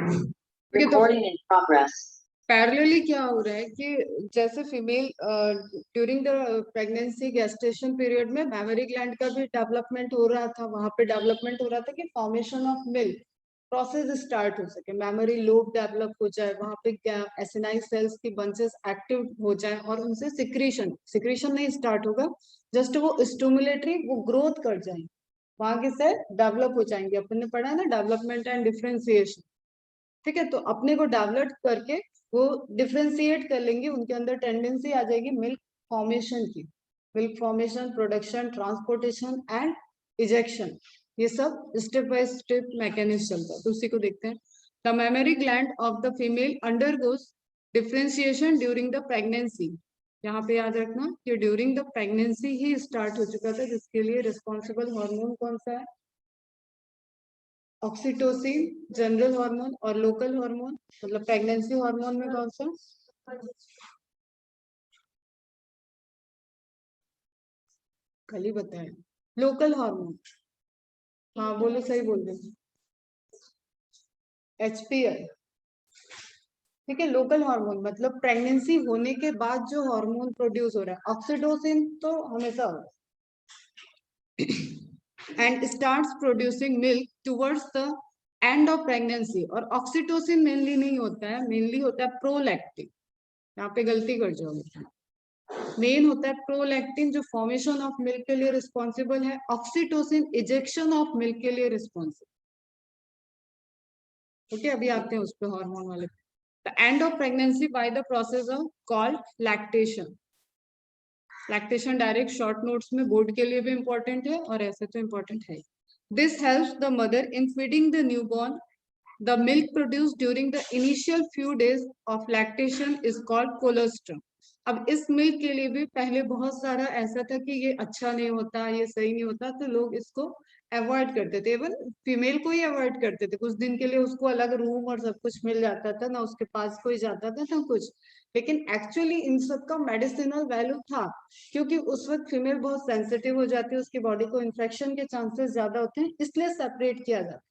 ठीक है, तो Recording in progress. पैरेलली क्या हो रहा है कि जैसे female during the pregnancy gestation period में मैमरी ग्लैंड का भी डेवलपमेंट हो रहा था, वहां पे डेवलपमेंट हो रहा था कि formation of milk process start हो सके, मेमोरी लोब डेवलप हो जाए, वहां पे एसिनाइन सेल्स की बंचेस एक्टिव हो जाए और उनसे सिक्रीशन नहीं स्टार्ट होगा, जस्ट वो स्टिमुलेटरी वो ग्रोथ कर जाए, वहां की सेल डेवलप हो जाएंगे। अपन ने पढ़ा है ना डेवलपमेंट एंड डिफरेंशिएशन। ठीक है, तो अपने को डेवलप करके वो डिफरेंशिएट कर लेंगे, उनके अंदर टेंडेंसी आ जाएगी मिल्क फॉर्मेशन की, milk formation, production, transportation and ejection, ये सब स्टेप बाय स्टेप मैकेनिज्म चलता है। तो उसी को देखते हैं। The memory gland of the female undergoes differentiation during the pregnancy. यहाँ पे याद रखना कि during the pregnancy he start हो चुका था, जिसके लिए रिस्पॉन्सिबल हार्मोन कौन सा है? ऑक्सीटोसिन, जनरल हार्मोन, और लोकल हार्मोन, मतलब प्रेगनेंसी हार्मोन में कौन सा? कल ही बताया, लोकल हार्मोन। हाँ बोलो, सही बोल रहे, HPL। ठीक है, लोकल हार्मोन मतलब प्रेगनेंसी होने के बाद जो हार्मोन प्रोड्यूस हो रहा है। ऑक्सीटोसिन तो हमेशा हो and starts producing milk towards the end of pregnancy. और ऑक्सीटोसिन मेनली नहीं होता है, मेनली होता है प्रोलैक्टिन। यहाँ पे गलती कर जाओगे, मेन होता है प्रोलैक्टिन जो फॉर्मेशन ऑफ मिल्क के लिए रिस्पॉन्सिबल है, ऑक्सीटोसिन इजेक्शन ऑफ मिल्क के लिए रिस्पॉन्सिबल। ओके, अभी आते हैं उस पे हार्मोन वाले। The end of pregnancy by the process of called lactation. Lactation direct short notes में बोर्ड के लिए भी इंपॉर्टेंट है और ऐसे तो इंपॉर्टेंट है। This helps the mother in feeding the newborn. The milk produced during the initial few days of lactation is called colostrum. अब इस मिल्क के लिए भी पहले बहुत सारा ऐसा था कि ये अच्छा नहीं होता, ये सही नहीं होता, तो लोग इसको अवॉइड करते थे, इवन फीमेल को ही अवॉइड करते थे कुछ दिन के लिए, उसको अलग रूम और सब कुछ मिल जाता था, ना उसके पास कोई जाता था ना कुछ। लेकिन एक्चुअली इन सब का मेडिसिनल वैल्यू था, क्योंकि उस वक्त फीमेल बहुत सेंसिटिव हो जाती है, उसकी बॉडी को इन्फेक्शन के चांसेस ज्यादा होते हैं, इसलिए सेपरेट किया जाता है।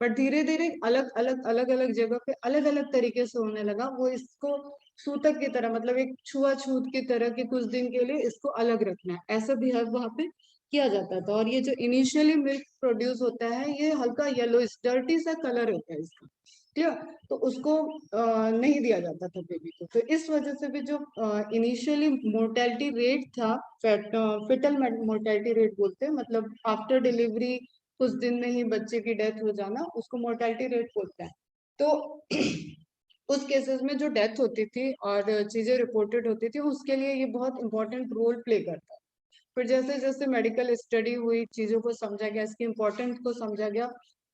बट धीरे धीरे अलग अलग जगह पे अलग अलग तरीके से होने लगा, वो इसको सूतक की तरह, मतलब एक छुआछूत की तरह कि कुछ दिन के लिए इसको अलग रखना है, ऐसा बिहेव वहां पे किया जाता था। और ये जो इनिशियली मिल्क प्रोड्यूस होता है ये हल्का येलो डर्टी सा कलर होता है इसका, क्लियर? तो उसको नहीं दिया जाता था बेबी को। तो इस वजह से भी जो इनिशियली मोर्टेलिटी रेट था, फिटल मोर्टेलिटी रेट बोलते हैं, मतलब आफ्टर डिलीवरी कुछ दिन में ही बच्चे की डेथ हो जाना, उसको मोर्टेलिटी रेट बोलते हैं। तो उस केसेस में जो डेथ होती थी और चीजें रिपोर्टेड होती थी, उसके लिए ये बहुत इंपॉर्टेंट रोल प्ले करता है। फिर जैसे जैसे मेडिकल स्टडी हुई, चीजों को समझा गया, इसकी इम्पोर्टेंस को समझा गया,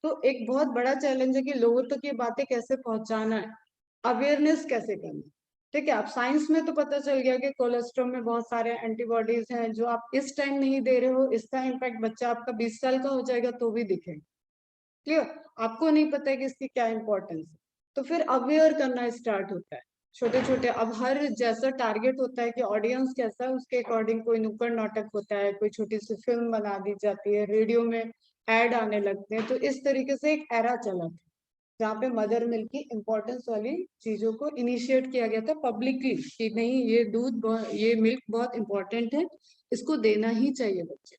तो एक बहुत बड़ा चैलेंज है कि लोगों तक ये बातें कैसे पहुंचाना है, अवेयरनेस कैसे करना है। ठीक है, आप साइंस में तो पता चल गया कि कोलेस्ट्रॉल में बहुत सारे एंटीबॉडीज हैं जो आप इस टाइम नहीं दे रहे हो, इसका इम्पैक्ट बच्चा आपका 20 साल का हो जाएगा तो भी दिखेगा, क्लियर? आपको नहीं पता है कि इसकी क्या इंपॉर्टेंस है, तो फिर अवेयर करना स्टार्ट होता है छोटे छोटे। अब हर जैसा टारगेट होता है कि ऑडियंस कैसा है, उसके अकॉर्डिंग कोई नुक्कड़ नाटक होता है, कोई छोटी सी फिल्म बना दी जाती है, रेडियो में एड आने लगते हैं। तो इस तरीके से एक एरा चला था जहाँ पे मदर मिल्क की इम्पोर्टेंस वाली चीजों को इनिशिएट किया गया था पब्लिकली कि नहीं, ये ये मिल्क बहुत इंपॉर्टेंट है, इसको देना ही चाहिए बच्चे।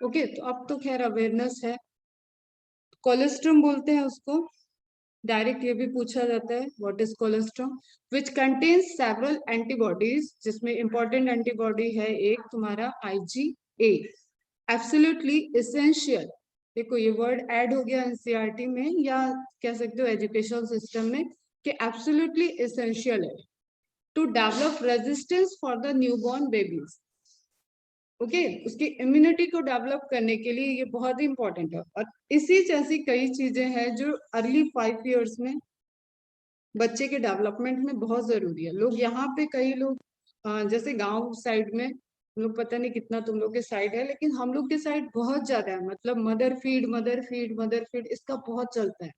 ओके, तो अब तो खैर अवेयरनेस है। कोलेस्ट्रम बोलते हैं उसको, डायरेक्ट ये भी पूछा जाता है what is colostrum, which contains several antibodies, जिसमें इंपॉर्टेंट एंटीबॉडी है एक तुम्हारा IgA, एब्सोल्युटली इसेंशियल। देखो ये वर्ड ऐड हो गया NCERT में, या कह सकते हो एजुकेशन सिस्टम में, कि एब्सोल्युटली इसेंशियल है to develop resistance for the newborn babies. Okay, उसकी इम्यूनिटी को डेवलप करने के लिए ये बहुत ही इंपॉर्टेंट है। और इसी जैसी कई चीजें हैं जो अर्ली 5 ईयर्स में बच्चे के डेवलपमेंट में बहुत जरूरी है। लोग यहाँ पे कई लोग जैसे गांव साइड में, हम लोग पता नहीं कितना तुम लोग के साइड है, लेकिन हम लोग के साइड बहुत ज्यादा है, मतलब mother feed mother feed mother feed इसका बहुत चलता है।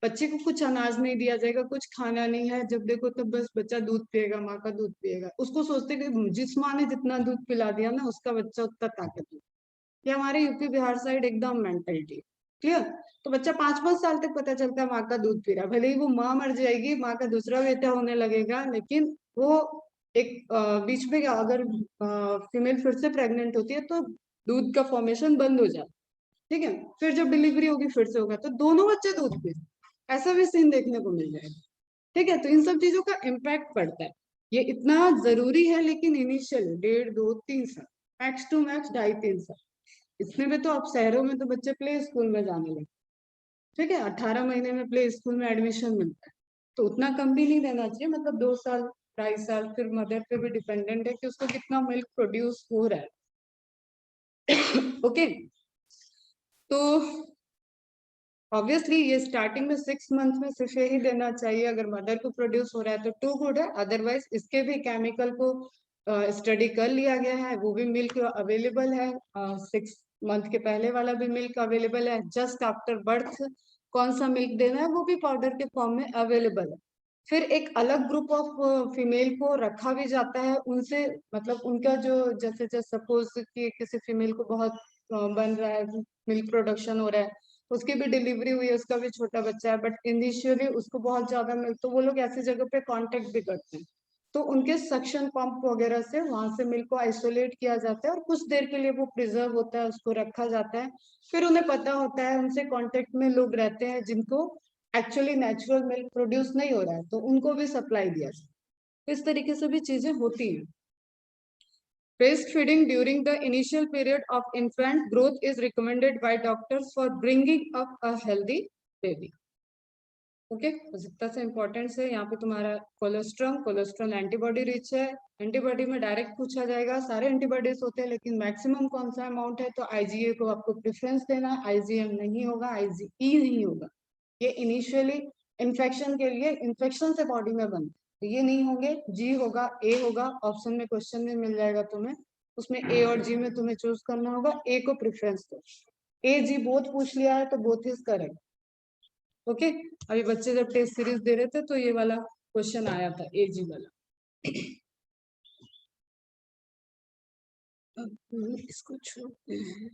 बच्चे को कुछ अनाज नहीं दिया जाएगा, कुछ खाना नहीं है, जब देखो तब बस बच्चा दूध पिएगा, माँ का दूध पिएगा, उसको सोचते कि जिस माँ ने जितना दूध पिला दिया ना उसका बच्चा उतना ताकतवर। ये हमारे यूपी बिहार साइड एकदम मेंटेलिटी। क्लियर। तो बच्चा 5-5 साल तक पता चलता है माँ का दूध पी रहा है, भले ही वो माँ मर जाएगी, माँ का दूसरा बेटा होने लगेगा, लेकिन वो एक बीच में अगर फीमेल फिर से प्रेग्नेंट होती है तो दूध का फॉर्मेशन बंद हो जाता है, ठीक है। फिर जब डिलीवरी होगी फिर से होगा, तो दोनों बच्चे दूध पी, ऐसा भी सीन देखने को मिल जाएगा, ठीक है। तो इन सब चीजों का इम्पैक्ट पड़ता है, ये इतना जरूरी है, लेकिन इनिशियल 1.5-2-3 साल, मैक्स टू मैक्स 2.5-3 साल। इसमें भी तो अब शहरों में तो बच्चे प्ले स्कूल में जाने लगे, ठीक है, 18 महीने में प्ले स्कूल में एडमिशन मिलता है, तो उतना कम भी नहीं देना चाहिए, मतलब 2 साल 2.5 साल। फिर मदर पे भी डिपेंडेंट है कि उसको कितना मिल्क प्रोड्यूस हो रहा है। ओके, तो ऑब्वियसली ये स्टार्टिंग में 6 मंथ में सिर्फ यही देना चाहिए, अगर मदर को प्रोड्यूस हो रहा है तो टू गुड है, अदरवाइज इसके भी केमिकल को स्टडी कर लिया गया है, वो भी मिल्क अवेलेबल है, 6 मंथ के पहले वाला भी मिल्क अवेलेबल है, जस्ट आफ्टर बर्थ कौन सा मिल्क देना है वो भी पाउडर के फॉर्म में अवेलेबल है। फिर एक अलग ग्रुप ऑफ फीमेल को रखा भी जाता है, उनसे मतलब उनका जो जैसे जैसे सपोज कि किसी फीमेल को बहुत बन रहा है, मिल्क प्रोडक्शन हो रहा है, उसकी भी डिलीवरी हुई है, उसका भी छोटा बच्चा है, बट इनिशियली उसको बहुत ज्यादा मिल्क, तो वो लोग ऐसी जगह पे कांटेक्ट भी करते हैं, तो उनके सक्शन पंप वगैरह से वहां से मिल्क को आइसोलेट किया जाता है और कुछ देर के लिए वो प्रिजर्व होता है, उसको रखा जाता है। फिर उन्हें पता होता है, उनसे कांटेक्ट में लोग रहते हैं जिनको एक्चुअली नेचुरल मिल्क प्रोड्यूस नहीं हो रहा है, तो उनको भी सप्लाई दिया जाता है। इस तरीके से भी चीजें होती हैं। Breastfeeding during the initial period of infant growth is recommended by doctors for bringing up a healthy baby. Okay, जितना से इम्पोर्टेंस है यहाँ पे तुम्हारा कोलेस्ट्रॉल एंटीबॉडी रिच है, एंटीबॉडी में डायरेक्ट पूछा जाएगा, सारे एंटीबॉडीज होते हैं लेकिन मैक्सिमम कौन सा अमाउंट है, तो आईजीए को आपको प्रेफरेंस देना, आईजीएम नहीं होगा, आईजीई नहीं होगा, ये इनिशियली इन्फेक्शन के लिए, इन्फेक्शन से बॉडी में बनता है, तो ये नहीं होंगे, जी होगा, ए होगा, ऑप्शन में क्वेश्चन में मिल जाएगा तुम्हें, उसमें ए और जी में तुम्हें चूज करना होगा, ए को प्रेफरेंस दो, ए जी बोथ पूछ लिया है तो बोथ इज करेक्ट। ओके, अभी बच्चे जब टेस्ट सीरीज दे रहे थे तो ये वाला क्वेश्चन आया था, एजी वाला। इसको छोड़ते हैं।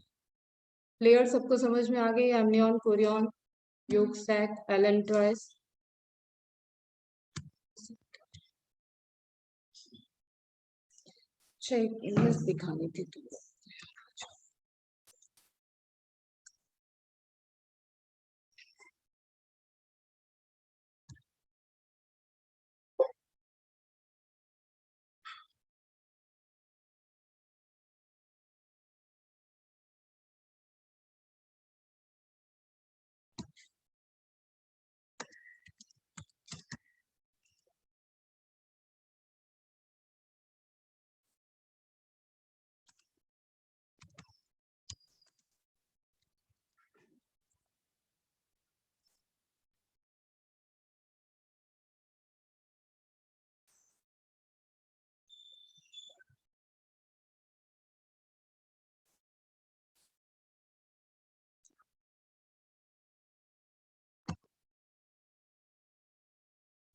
लेयर सबको समझ में आ गई, एमनियन, कोरियन, योग सैक, एलेंट्राइस। अच्छा, एक इमेज दिखानी थी तुमको।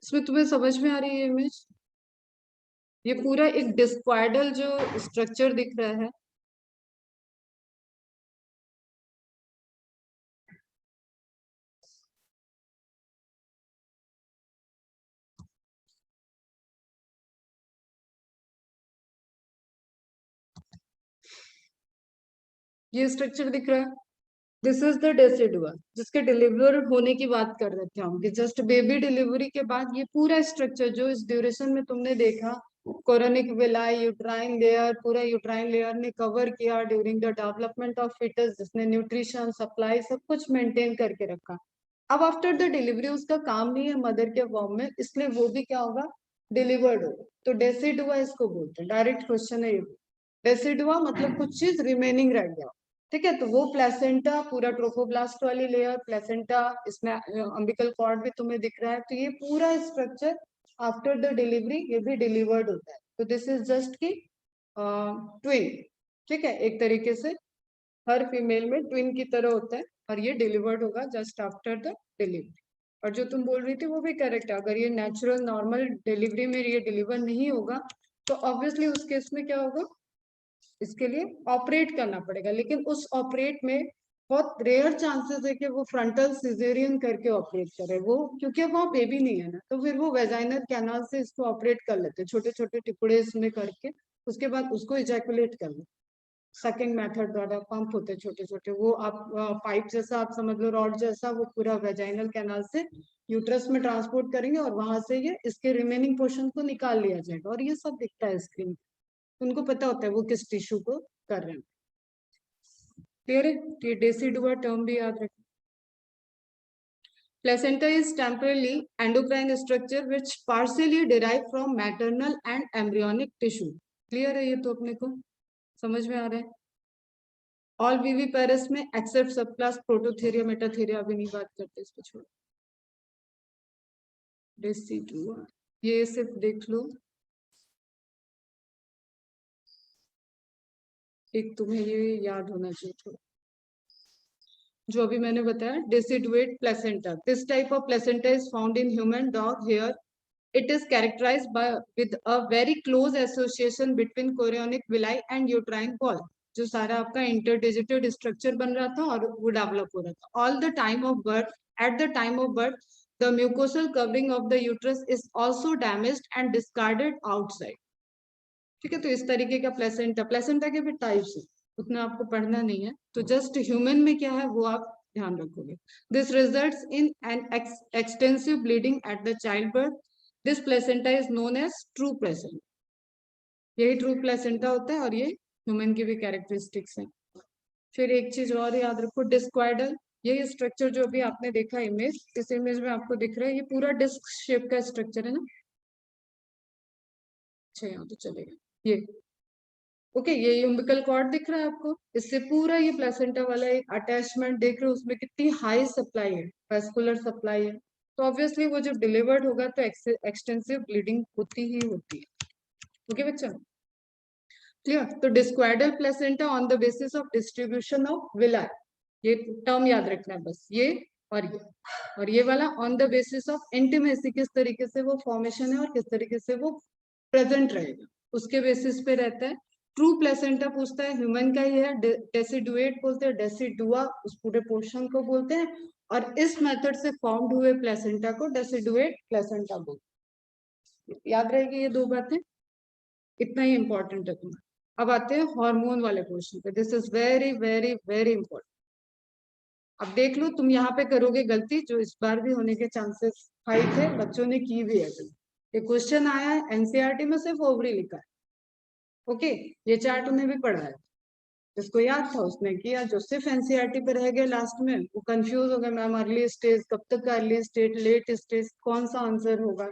इसमें तुम्हें समझ में आ रही है इमेज? ये पूरा एक डिस्क्वाइडल जो स्ट्रक्चर दिख रहा है, ये स्ट्रक्चर दिख रहा है, दिस इज द डेसिडुआ, जिसके डिलीवर होने की बात कर रहे थे हम, कि जस्ट बेबी डिलीवरी के बाद ये पूरा स्ट्रक्चर जो इस ड्यूरेशन में तुमने देखा, कोरोनिक विलाई, यूट्राइन लेयर, पूरा यूट्राइन लेयर ने कवर किया during the development of fetus, जिसने न्यूट्रिशन सप्लाई सब कुछ मेंटेन करके रखा। अब आफ्टर द डिलीवरी उसका काम नहीं है मदर के फॉर्म में, इसलिए वो भी क्या होगा, डिलीवर्ड होगा, तो डेसिडुआ इसको बोलते हैं। डायरेक्ट क्वेश्चन है ये, डेसिडुआ मतलब कुछ चीज रिमेनिंग रह गया, ठीक है। तो वो प्लेसेंटा, पूरा ट्रोफोब्लास्ट वाली लेयर, प्लेसेंटा, इसमें अम्बिकल कॉर्ड भी तुम्हें दिख रहा है, तो ये पूरा स्ट्रक्चर आफ्टर द डिलीवरी ये भी डिलीवर्ड होता है। तो दिस इज जस्ट की ट्विन, ठीक है, एक तरीके से हर फीमेल में ट्विन की तरह होता है, और ये डिलीवर्ड होगा जस्ट आफ्टर द डिलीवरी। और जो तुम बोल रही थी वो भी करेक्ट है, अगर ये नेचुरल नॉर्मल डिलीवरी में ये डिलीवर नहीं होगा तो ऑब्वियसली उस केस में क्या होगा, इसके लिए ऑपरेट करना पड़ेगा, लेकिन उस ऑपरेट में बहुत रेयर चांसेस है कि वो फ्रंटल सिजेरियन करके ऑपरेट करे, वो क्योंकि वहाँ बेबी नहीं है ना, तो फिर वो वेजाइनल कैनाल से इसको ऑपरेट कर लेते, छोटे छोटे टुकड़े इसमें करके, उसके बाद उसको इजैकुलेट कर लेते। सकिंग मेथड द्वारा पंप होते छोटे छोटे, वो आप पाइप जैसा आप समझ लो, रॉड जैसा, वो पूरा वेजाइनल कैनाल से यूट्रस में ट्रांसपोर्ट करेंगे और वहां से ये इसके रिमेनिंग पोर्शन को निकाल लिया जाएगा, और ये सब दिखता है स्क्रीन, उनको पता होता है वो किस टिश्यू को कर रहे हैं। क्लियर है? तो ये डेसिडुआ टर्म भी याद रखें। Placenta is temporally endocrine structure which partially derived from maternal and embryonic tissue. Clear है ये तो अपने को समझ में आ रहा है? All viviparous में except subclass Prototheria, Metatheria अभी नहीं बात करते, इसको छोड़ो। Decidua ये सिर्फ देख लो, एक तुम्हें ये याद होना चाहिए थोड़ा, जो अभी मैंने बताया, deciduate placenta. This type of placenta is found in human, dog, hare. It is characterized by with a very close association between chorionic villi and uterine wall. जो सारा आपका इंटरडिजिटेड स्ट्रक्चर बन रहा था और वो डेवलप हो रहा था। All the time of birth, at the time of birth, the mucosal covering of the uterus is also damaged and discarded outside. ठीक है, तो इस तरीके का प्लेसेंटा, प्लेसेंटा के भी टाइप्स है, उतना आपको पढ़ना नहीं है, तो जस्ट ह्यूमन में क्या है वो आप ध्यान रखोगे। This results in an extensive bleeding at the child birth. This placenta is known as true placenta. यही ट्रू प्लेसेंटा होता है और ये ह्यूमन की भी कैरेक्टरिस्टिक्स है। फिर एक चीज और याद रखो, डिस्क्वाइडल, ये स्ट्रक्चर जो अभी आपने देखा इमेज, इस इमेज में आपको दिख रहा है, ये पूरा डिस्क शेप का स्ट्रक्चर है ना। अच्छा यहाँ तो चलेगा ये, ओके, ये यूम्बिकल कॉर्ड दिख रहा है आपको, इससे पूरा ये प्लेसेंटा वाला एक अटैचमेंट देख रहे हो, उसमें कितनी हाई सप्लाई है, वेस्कुलर सप्लाई है, तो ऑब्वियसली वो जब डिलीवर्ड होगा तो एक्सटेंसिव ब्लीडिंग होती ही होती है। ओके बच्चा, क्लियर? तो discoidal placenta on the basis of distribution of villi, ये टर्म याद रखना है बस, ये और ये, और ये वाला on the basis of intimacy, किस तरीके से वो फॉर्मेशन है और किस तरीके से वो प्रेजेंट रहेगा, उसके बेसिस पे रहता है। ट्रू प्लेसेंटा पूछता है, ह्यूमन का ही है, डेसिडुएट बोलते हैं, डेसिडुआ उस पूरे पोर्शन को बोलते हैं, और इस मेथड से फॉर्म्ड हुए प्लेसेंटा को डेसिडुएट प्लेसेंटा बोलते हैं। याद रहेगी ये दो बातें, इतना ही इंपॉर्टेंट है तुम्हारा। अब आते हैं हार्मोन वाले पोर्शन पे, this is very very very important. अब देख लो, तुम यहाँ पे करोगे गलती जो इस बार भी होने के चांसेस हाई थे, बच्चों ने की भी है। ये क्वेश्चन आया है एनसीईआरटी में, सिर्फ ओवरी लिखा है, ओके, ये चार्ट उन्हें भी पढ़ा है, जिसको याद था उसने किया, जो सिर्फ एनसीईआरटी पे रह गए लास्ट में वो कंफ्यूज हो गए, मैम अर्ली स्टेज कब तक का, अर्ली स्टेज, लेट स्टेज, कौन सा आंसर होगा।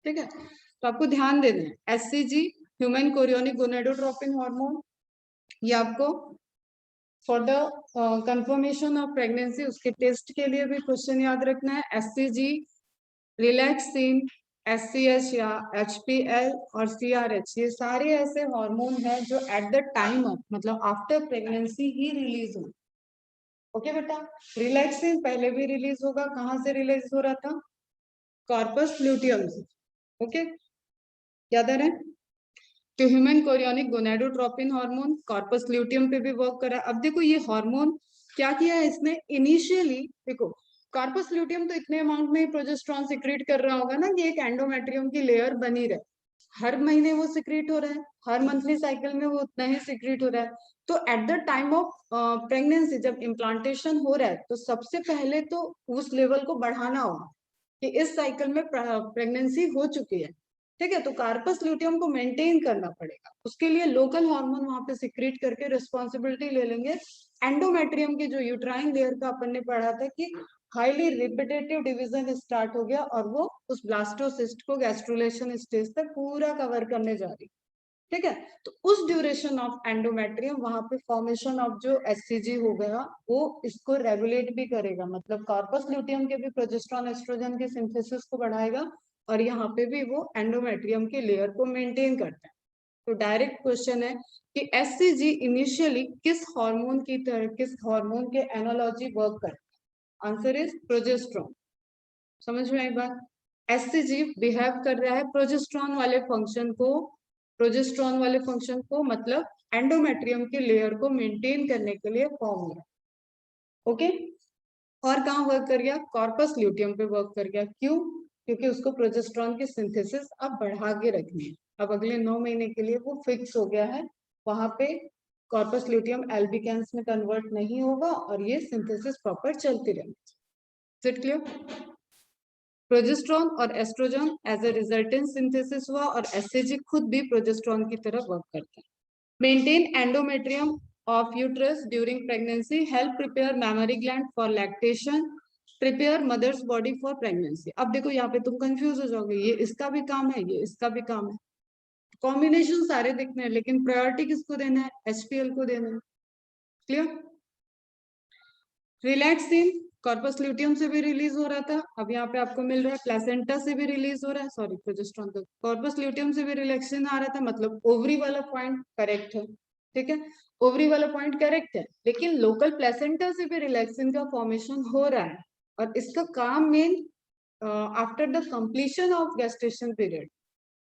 ठीक है, तो आपको ध्यान देना है, HCG human chorionic gonadotropin hormone, ये आपको for the confirmation of pregnancy, उसके टेस्ट के लिए भी क्वेश्चन याद रखना है। एचसीजी, रिलैक्सिन, एचसीएच या एचपीएल और सीआरएच, ये सारे ऐसे हार्मोन हैं जो एट द टाइम ऑफ, मतलब आफ्टर प्रेगनेंसी ही रिलीज हो। ओके बेटा, रिलैक्सिन पहले भी रिलीज होगा, कहाँ से रिलीज हो रहा था, कॉर्पस ल्यूटियम से। ओके, याद आ रहा है? तो human chorionic gonadotropin hormone corpus luteum पे भी वर्क करा। अब देखो ये हार्मोन क्या किया है इसने, इनिशियली देखो कॉर्पस ल्यूटियम तो इतने अमाउंट में ही प्रोजेस्टेरॉन सिक्रीट कर रहा होगा ना कि एक एंडोमेट्रियम की लेयर बनी रहे, हर महीने वो सिक्रीट हो रहा है, हर मंथली साइकिल में वो उतना ही सिक्रीट हो रहा है। तो at the time of pregnancy जब इम्प्लांटेशन हो रहा है तो सबसे पहले तो उस लेवल को बढ़ाना होगा कि इस साइकिल में प्रेगनेंसी हो चुकी है। ठीक है, तो कार्पस ल्यूटियम को मेंटेन करना पड़ेगा, उसके लिए लोकल हार्मोन वहां पे सिक्रीट करके रिस्पॉन्सिबिलिटी ले लेंगे। एंडोमेट्रियम की जो यूट्राइन लेयर का अपन ने पढ़ा था कि हाईली रिपीटेटिव डिवीजन स्टार्ट हो गया और वो उस ब्लास्टोसिस्ट को गैस्ट्रुलेशन स्टेज तक पूरा कवर करने जा रही। ठीक है, तो उस ड्यूरेशन ऑफ एंडोमेट्रियम वहां पे फॉर्मेशन ऑफ जो एचसीजी हो गया वो इसको रेगुलेट भी करेगा, मतलब कॉर्पस ल्यूटियम के भी प्रोजेस्टेरॉन एस्ट्रोजन के सिंथेसिस को बढ़ाएगा और यहाँ पे भी वो एंडोमेट्रियम के लेयर को मेंटेन करता है। तो डायरेक्ट क्वेश्चन है कि एचसीजी इनिशियली किस हार्मोन की तरह, किस हार्मोन के एनालॉजी वर्क करता है? Answer is progesterone. समझ में आई बात? एचसीजी बिहेव कर रहा है प्रोजेस्टेरॉन वाले फंक्शन को, प्रोजेस्टेरॉन वाले फंक्शन को मतलब एंडोमेट्रियम के लेयर को मेंटेन करने के लिए फॉर्म हुआ। ओके, और कहाँ वर्क कर गया? कॉर्पस ल्यूटियम पे वर्क कर गया। क्यों? क्योंकि उसको प्रोजेस्टेरॉन की सिंथेसिस अब बढ़ा के रखनी है। अब अगले 9 महीने के लिए वो फिक्स हो गया है, वहां पे कॉर्पस ल्यूटियम एल्बिकेन्स में कन्वर्ट नहीं होगा और ये सिंथेसिस प्रॉपर चलती रहेगी। Is it clear? प्रोजेस्टेरॉन और estrogen as a resultant synthesis हुआ और एसएजी खुद भी प्रोजेस्टेरॉन की तरह वर्क करता है। Maintain endometrium of uterus during pregnancy, help prepare mammary gland for lactation, prepare mother's body for pregnancy. अब देखो यहाँ पे तुम कंफ्यूज हो जाओगे, ये इसका भी काम है, ये इसका भी काम है, कॉम्बिनेशन सारे दिखने हैं, लेकिन प्रायोरिटी किसको देना है? एचपीएल को देना है। क्लियर? रिलैक्सिन कॉर्पस ल्यूटियम से भी रिलीज हो रहा था, अब यहाँ पे आपको मिल रहा है प्लेसेंटा से भी रिलीज हो रहा है, सॉरी प्रोजेस्टेरॉन तो कॉर्पस ल्यूटियम से भी रिलैक्सिन आ रहा था, मतलब ओवरी वाला पॉइंट करेक्ट है। ठीक है, ओवरी वाला पॉइंट करेक्ट है, लेकिन लोकल प्लेसेंटा से भी रिलैक्सिन का फॉर्मेशन हो रहा है और इसका काम main after the completion of gestation period.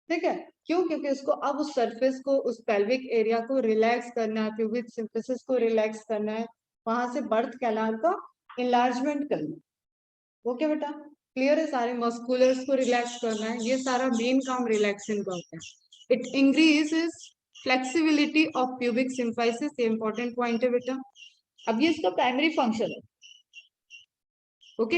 ठीक है, क्यों? क्योंकि उसको अब उस सरफेस को, उस पेल्विक एरिया को रिलैक्स करना है, प्यूबिक सिंथेसिस को रिलैक्स करना है, वहां से बर्थ कैनाल का इनलार्जमेंट करना। ओके बेटा, क्लियर है? सारे मस्कुलर्स को रिलैक्स करना है, ये सारा मेन काम रिलैक्सिन का होता है। It increases flexibility of pubic symphysis, ये इंपॉर्टेंट पॉइंट है बेटा। अब ये इसका प्राइमरी फंक्शन है। Okay,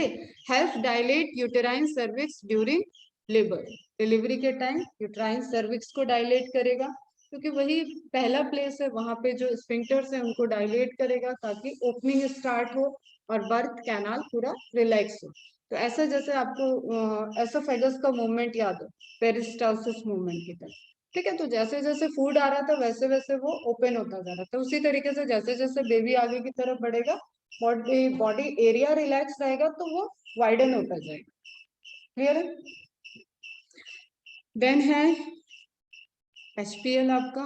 help dilate uterine cervix during labour, delivery के टाइम यूटेराइन सर्विक्स को डायलेट करेगा, क्योंकि वही पहला प्लेस है, वहां पे जो स्फिंक्टर्स है उनको डायलेट करेगा ताकि ओपनिंग स्टार्ट हो और बर्थ कैनाल पूरा रिलैक्स हो। तो ऐसा जैसे आपको एसोफेगस का मूवमेंट याद हो, पेरिस्टाल्सिस मूवमेंट की तरह। ठीक है, तो जैसे जैसे फूड आ रहा था वैसे वैसे वो ओपन होता जा रहा था, उसी तरीके से जैसे जैसे बेबी आगे की तरफ बढ़ेगा, बॉडी एरिया रिलैक्स रहेगा तो वो वाइडन होता जाएगा। क्लियर है? देन है एचपीएल आपका,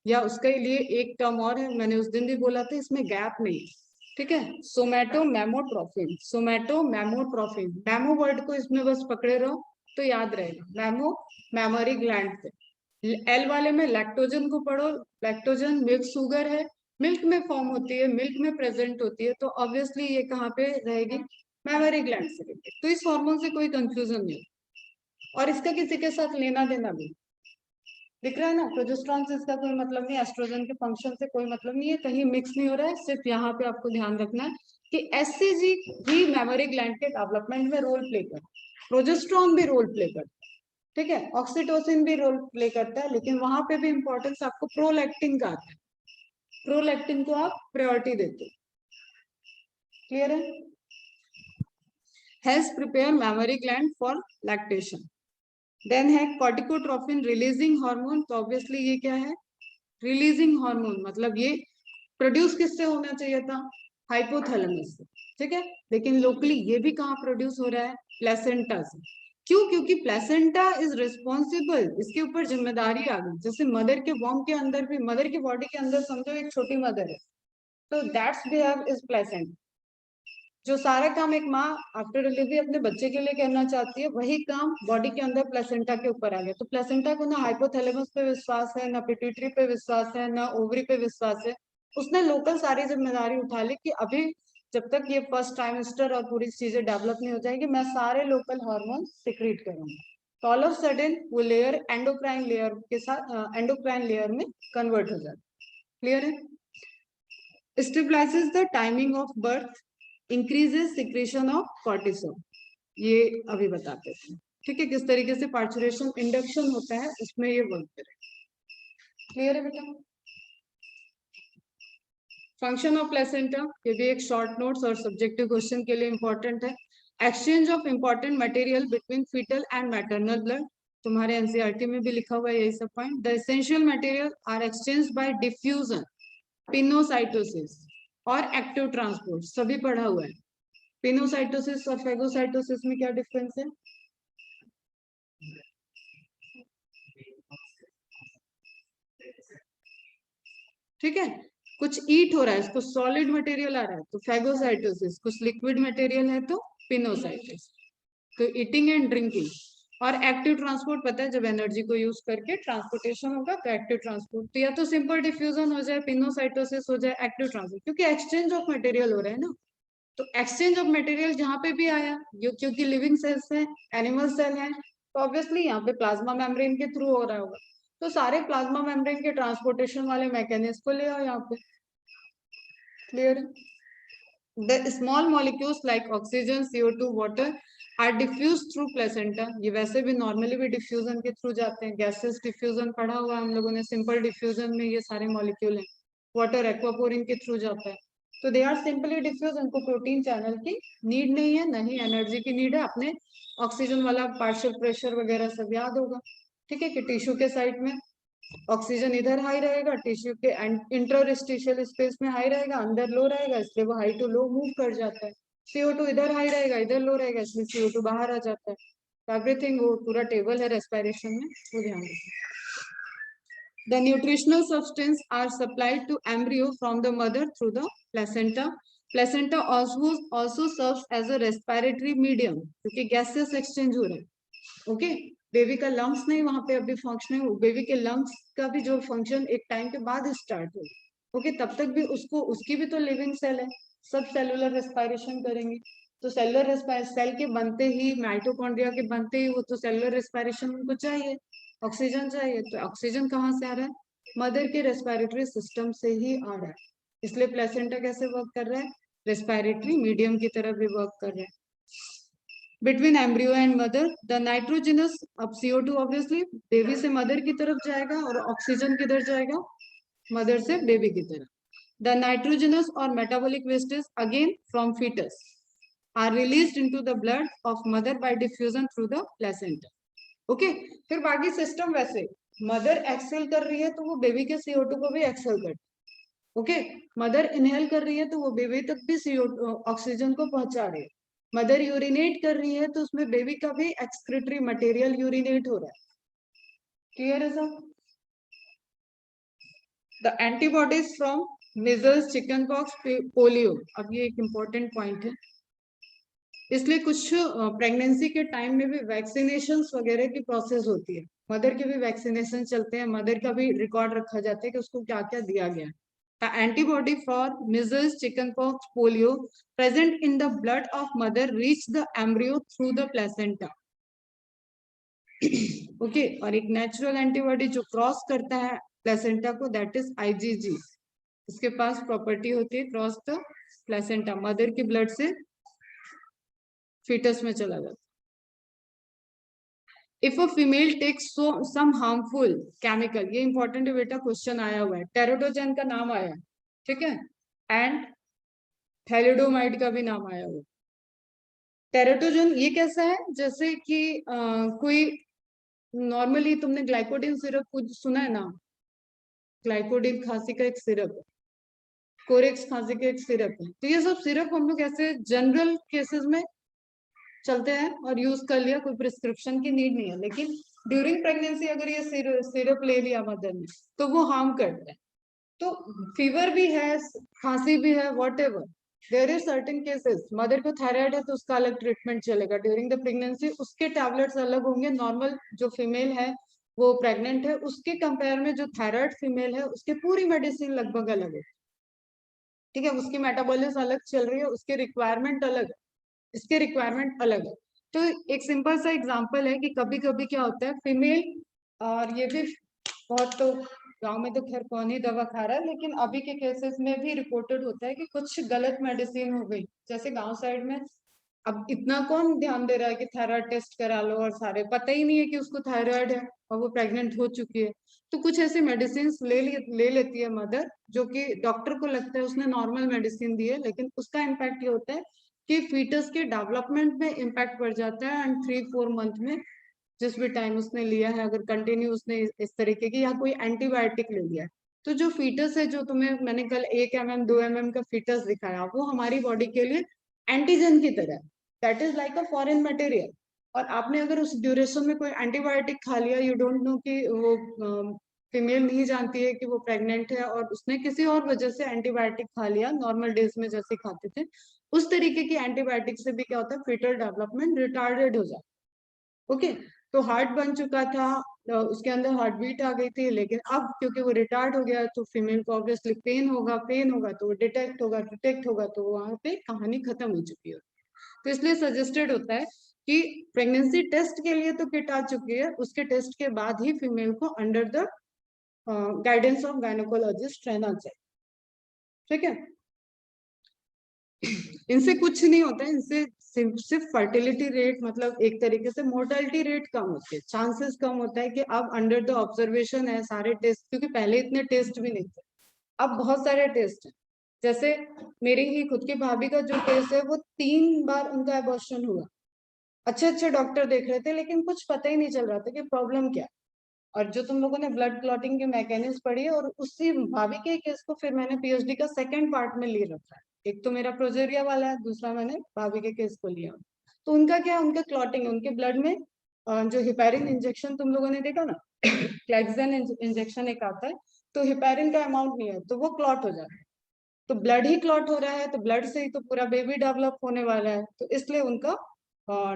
या उसके लिए एक टर्म और है, मैंने उस दिन भी बोला था, इसमें गैप नहीं। ठीक है, सोमैटो मेमोट्रोफिन, सोमैटो मेमोट्रोफिन, मेमो वर्ड को इसमें बस पकड़े रहो तो याद रहेगा, मेमो मेमोरी ग्लैंड से। एल वाले में लैक्टोजन को पढ़ो, लैक्टोजन मिल्क शुगर है, मिल्क में फॉर्म होती है, मिल्क में प्रेजेंट होती है, तो ऑब्वियसली ये कहाँ पे रहेगी? मेमोरी ग्लैंड से रहेगी। तो इस हार्मोन से कोई कंफ्यूजन नहीं, और इसका किसी के साथ लेना देना भी दिख रहा है ना, प्रोजेस्टेरॉन से इसका कोई मतलब नहीं, एस्ट्रोजन के फंक्शन से कोई मतलब नहीं है, कहीं मिक्स नहीं हो रहा है। सिर्फ यहाँ पे आपको ध्यान रखना है कि एससीजी भी मेमोरी ग्लैंड के डेवलपमेंट में रोल प्ले करता है, प्रोजेस्टेरॉन भी रोल प्ले करता है। ठीक है, ऑक्सीटोसिन भी रोल प्ले करता है, लेकिन वहां पे भी इंपॉर्टेंस आपको प्रोलैक्टिन का आता है, प्रोलैक्टिन को आप प्रायोरिटी देते हो। क्लियर है? Help prepare mammary gland for lactation. Then है कॉर्टिकोट्रोफिन रिलीजिंग हार्मोन, तो ऑब्वियसली ये क्या है? रिलीजिंग हार्मोन, मतलब ये प्रोड्यूस किससे होना चाहिए था? हाइपोथैलेमस से। ठीक है, लेकिन लोकली ये भी कहाँ प्रोड्यूस हो रहा है? प्लेसेंटा से। क्यों? क्योंकि प्लेसेंटा इज रिस्पॉन्सिबल, इसके ऊपर जिम्मेदारी आ गई, जैसे मदर के वॉर्म के अंदर भी, मदर की बॉडी के अंदर समझो एक छोटी मदर है, तो दैट्स बिहेव इज प्लेसेंट। जो सारा काम एक माँ आफ्टर डिलीवरी अपने बच्चे के लिए करना चाहती है, वही काम बॉडी के अंदर प्लेसेंटा के ऊपर आ गया। तो प्लेसेंटा को ना हाइपोथैलेमस पे विश्वास है, ना पिट्यूटरी पे विश्वास है, ना ओवरी पे विश्वास है, उसने लोकल सारी जिम्मेदारी उठा ली कि अभी जब तक ये फर्स्ट ट्राइमेस्टर और पूरी चीजें डेवलप नहीं हो जाएगी, मैं सारे लोकल हार्मोन सिक्रीट करूंगा। तो ऑल ऑफ सडन वो लेयर एंडोक्राइन लेयर के साथ एंडोक्राइन लेयर में कन्वर्ट हो जाता है। क्लियर है? Stabilises the timing of birth, increases secretion of cortisol, ये अभी बताते थे। ठीक है, किस तरीके से पार्चुरेशन इंडक्शन होता है उसमें ये वर्क करें। क्लियर है बेटा? फंक्शन ऑफ प्लेसेंटा, ये भी एक शॉर्ट नोट्स और सब्जेक्टिव क्वेश्चन के लिए इंपॉर्टेंट है। Exchange of important material between fetal and maternal blood, तुम्हारे एनसीईआरटी में भी लिखा हुआ है यही सब point. The essential material are exchange by diffusion, pinocytosis और एक्टिव ट्रांसपोर्ट, सभी पढ़ा हुआ है। पिनोसाइटोसिस और फेगोसाइटोसिस में क्या डिफरेंस है? ठीक है, कुछ ईट हो रहा है, इसको सॉलिड मटेरियल आ रहा है तो फेगोसाइटोसिस, कुछ लिक्विड मटेरियल है तो पिनोसाइटोसिस। तो ईटिंग एंड ड्रिंकिंग। और एक्टिव ट्रांसपोर्ट पता है, जब एनर्जी को यूज करके ट्रांसपोर्टेशन होगा तो एक्टिव ट्रांसपोर्ट, तो या तो सिंपल डिफ्यूजन हो जाए, पिनोसाइटोसिस हो जाए, एक्टिव ट्रांसपोर्ट, क्योंकि एक्सचेंज ऑफ मटेरियल हो रहा है ना, तो एक्सचेंज ऑफ मटेरियल जहाँ पे भी आया, क्योंकि लिविंग सेल्स है, एनिमल सेल है, तो ऑब्वियसली यहाँ पे प्लाज्मा मेम्ब्रेन के थ्रू हो रहा होगा। तो सारे प्लाज्मा मेम्ब्रेन के ट्रांसपोर्टेशन वाले मैकेनिज्म को ले आओ यहाँ पे। Clear? The small molecules like oxygen, CO2, water are diffused through placenta. ये वैसे भी नॉर्मली भी डिफ्यूजन के थ्रू जाते हैं। गैसेस डिफ्यूजन पढ़ा हुआ हम लोगों ने, सिंपल डिफ्यूजन में ये सारे मॉलिक्यूल हैं। वाटर एक्वापोरिंग के थ्रू जाता है, तो दे आर सिंपली डिफ्यूज। इनको प्रोटीन चैनल की नीड नहीं है, नहीं एनर्जी की नीड है। अपने ऑक्सीजन वाला पार्शियल प्रेशर वगैरह सब याद होगा, ठीक है, कि टिश्यू के साइड में ऑक्सीजन इधर हाई रहेगा, टिश्यू के इंटरस्टिशियल स्पेस में हाई रहेगा, अंदर लो रहेगा, इसलिए वो हाई टू लो मूव कर जाता है। CO2 इधर हाई रहेगा, इधर लो रहेगा, इसलिए CO2 बाहर आ जाता है। तो एवरीथिंग वो पूरा टेबल है रेस्पिरेशन में, वो ध्यान रखिए। The nutritional substance are supplied to embryo from the mother through the placenta. Placenta also serves as a respiratory medium, क्योंकि गैसेस एक्सचेंज हो रहे हैं। ओके, बेबी का लंग्स नहीं वहां पे अभी फंक्शनिंग, बेबी के लंग्स का भी जो फंक्शन एक टाइम के बाद स्टार्ट हो। ओके, तब तक भी उसको, उसकी भी तो लिविंग सेल है, सब सेलुलर रेस्पिरेशन करेंगे। तो सेलुलर सेल के बनते ही, माइटोकॉन्ड्रिया के बनते ही वो तो सेलुलर रेस्पिरेशन उनको चाहिए, ऑक्सीजन चाहिए। तो ऑक्सीजन कहाँ से आ रहा है? मदर के रेस्पिरेटरी सिस्टम से ही आ रहा है। इसलिए प्लेसेंटा कैसे वर्क कर रहा है? रेस्पिरेटरी मीडियम की तरह भी वर्क कर रहा है। Between embryo and mother, the nitrogenous, अब CO2 obviously बेबी से मदर की तरफ जाएगा, और ऑक्सीजन किधर जाएगा? मदर से बेबी की तरफ। The nitrogenous or metabolic wastes again from fetus are released into the blood of mother by diffusion through the placenta. Okay, फिर बाकी सिस्टम वैसे, मदर एक्सेल कर रही है तो वो बेबी के CO2 को भी एक्सेल करती है। ओके, मदर इनहेल कर रही है तो वो बेबी तक भी CO2 ऑक्सीजन को पहुंचा रही है। मदर यूरिनेट कर रही है तो उसमें बेबी का भी एक्सक्रीटरी मटेरियल यूरिनेट हो रहा है। क्लियर है सब? The antibodies from measles, chicken pox, polio. अब ये एक इम्पोर्टेंट पॉइंट है, इसलिए कुछ प्रेगनेंसी के टाइम में भी वैक्सीनेशन वगैरह की प्रोसेस होती है। मदर के भी वैक्सीनेशन चलते हैं, मदर का भी रिकॉर्ड रखा जाता है कि उसको क्या क्या दिया गया। The antibody for measles, chickenpox, polio present in the blood of mother reach the embryo through the placenta. Okay, और एक नेचुरल एंटीबॉडी जो क्रॉस करता है प्लेसेंटा को, दैट इज IgG। इसके पास प्रॉपर्टी होती है क्रॉस द प्लेसेंटा, मदर की ब्लड से फीटस में चला जाता है। If a female takes some harmful chemical, ये इंपॉर्टेंट है बेटा, क्वेश्चन आया हुआ है, टेरोडोजन का नाम आया है, ठीक है, एंड थैलिडोमाइड का भी नाम आया हुआ है। टेरोडोजन ये कैसा है? जैसे कि कोई नॉर्मली तुमने ग्लाइकोडिन सिरप सुना है ना, ग्लाइकोडिन खांसी का एक सिरप है, कोरेक्स खांसी का एक सिरप है। तो ये सब सिरप हम लोग ऐसे जनरल केसेस में चलते हैं और यूज कर लिया, कोई प्रिस्क्रिप्शन की नीड नहीं है। लेकिन ड्यूरिंग प्रेगनेंसी अगर ये सिरप ले लिया मदर ने तो वो हार्म करता है। तो फीवर भी है, खांसी भी है, whatever, there is certain cases, mother को थायराइड है तो उसका अलग ट्रीटमेंट चलेगा ड्यूरिंग द प्रेगनेंसी, उसके टैबलेट्स अलग होंगे। नॉर्मल जो फीमेल है वो प्रेग्नेंट है, उसके कंपेयर में जो थायराइड फीमेल है उसकी पूरी मेडिसिन लगभग अलग है, ठीक है, उसकी मेटाबॉलिज्म अलग चल रही है, उसके रिक्वायरमेंट अलग है, इसके रिक्वायरमेंट अलग है। तो एक सिंपल सा एग्जांपल है कि कभी कभी क्या होता है फीमेल, और ये भी बहुत, तो गांव में तो खैर कौन ही दवा खा रहा है, लेकिन अभी के केसेस में भी रिपोर्टेड होता है कि कुछ गलत मेडिसिन हो गई। जैसे गांव साइड में अब इतना कौन ध्यान दे रहा है कि थायराइड टेस्ट करा लो, और सारे पता ही नहीं है कि उसको थायराइड है और वो प्रेग्नेंट हो चुकी है। तो कुछ ऐसे मेडिसिन ले लेती है मदर, जो कि डॉक्टर को लगता है उसने नॉर्मल मेडिसिन दी है, लेकिन उसका इम्पैक्ट ये होता है कि फीटस के डेवलपमेंट में इम्पैक्ट पड़ जाता है। एंड 3-4 मंथ में जिस भी टाइम उसने लिया है, अगर कंटिन्यू उसने इस तरीके की या कोई एंटीबायोटिक ले लिया है, तो जो फीटस है, जो तुम्हें मैंने कल 1 mm 2 mm का फीटस दिखाया, वो हमारी बॉडी के लिए एंटीजन की तरह, that is like a foreign material. और आपने अगर उस ड्यूरेशन में कोई एंटीबायोटिक खा लिया, यू डोंट नो कि वो फीमेल नहीं जानती है कि वो प्रेग्नेंट है, और उसने किसी और वजह से एंटीबायोटिक खा लिया, नॉर्मल डेज में जैसे खाते थे उस तरीके की एंटीबायोटिक से भी क्या होता है, फीटल डेवलपमेंट रिटार्डेड हो जाता है। ओके, तो हार्ट बन चुका था, तो उसके अंदर हार्ट बीट आ गई थी, लेकिन अब क्योंकि वो रिटार्ड हो गया तो फीमेल को ऑब्वियसली पेन होगा, तो वो डिटेक्ट होगा तो वहां पे कहानी खत्म हो चुकी है। तो इसलिए सजेस्टेड होता है कि प्रेगनेंसी टेस्ट के लिए तो किट आ चुकी है, उसके टेस्ट के बाद ही फीमेल को under the guidance of gynaecologist रहना चाहिए। ठीक है, इनसे कुछ नहीं होता है, इनसे सिर्फ फर्टिलिटी रेट, मतलब एक तरीके से मोर्टेलिटी रेट कम होती है, चांसेस कम होता है कि अब अंडर द ऑब्जर्वेशन है सारे टेस्ट, क्योंकि पहले इतने टेस्ट भी नहीं थे, अब बहुत सारे टेस्ट हैं। जैसे मेरी ही खुद की भाभी का जो केस है, वो 3 बार उनका एबॉर्शन हुआ, अच्छे अच्छे डॉक्टर देख रहे थे, लेकिन कुछ पता ही नहीं चल रहा था कि प्रॉब्लम क्या है। और जो तुम लोगों ने ब्लड क्लॉटिंग के मैकेनिज्म पढ़ी है, और उसी भाभी के केस को फिर मैंने पीएचडी का सेकंड पार्ट में ले रखा है। एक तो मेरा प्रोजेरिया वाला है, दूसरा मैंने भाभी के केस को लिया। तो उनका क्या, उनका क्लॉटिंग, उनके ब्लड में जो हिपैरिन इंजेक्शन तुम लोगों ने देखा ना, क्लैक्सन इंजेक्शन एक आता है, तो हिपैरिन का अमाउंट नहीं है तो वो क्लॉट हो जाता है। तो ब्लड ही क्लॉट हो रहा है, तो ब्लड से ही तो पूरा बेबी डेवलप होने वाला है, तो इसलिए उनका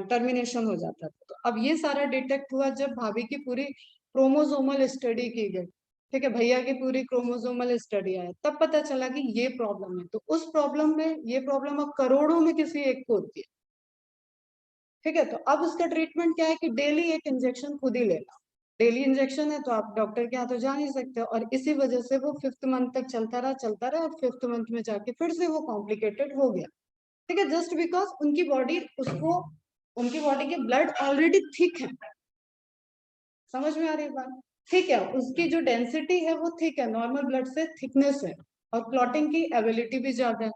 टर्मिनेशन हो जाता था। तो अब ये सारा डिटेक्ट हुआ जब भाभी की पूरी क्रोमोसोमल स्टडी की गई, ठीक है, भैया की पूरी क्रोमोसोमल स्टडी आया, तब पता चला कि ये प्रॉब्लम है। तो उस प्रॉब्लम में, ये प्रॉब्लम अब करोड़ों में किसी एक को होती है, ठीक है। तो अब उसका ट्रीटमेंट क्या है कि डेली एक इंजेक्शन खुद ही लेना। डेली इंजेक्शन है तो आप डॉक्टर के यहाँ तो जा नहीं सकते, और इसी वजह से वो 5th मंथ तक चलता रहा, और 5th मंथ में जाके फिर से वो कॉम्प्लिकेटेड हो गया, ठीक है, जस्ट बिकॉज उनकी बॉडी उसको, उनकी बॉडी के ब्लड ऑलरेडी थिक है। समझ में आ रही बात? ठीक है, उसकी जो डेंसिटी है वो थिक है, नॉर्मल ब्लड से थिकनेस है, और क्लॉटिंग की एबिलिटी भी ज्यादा है।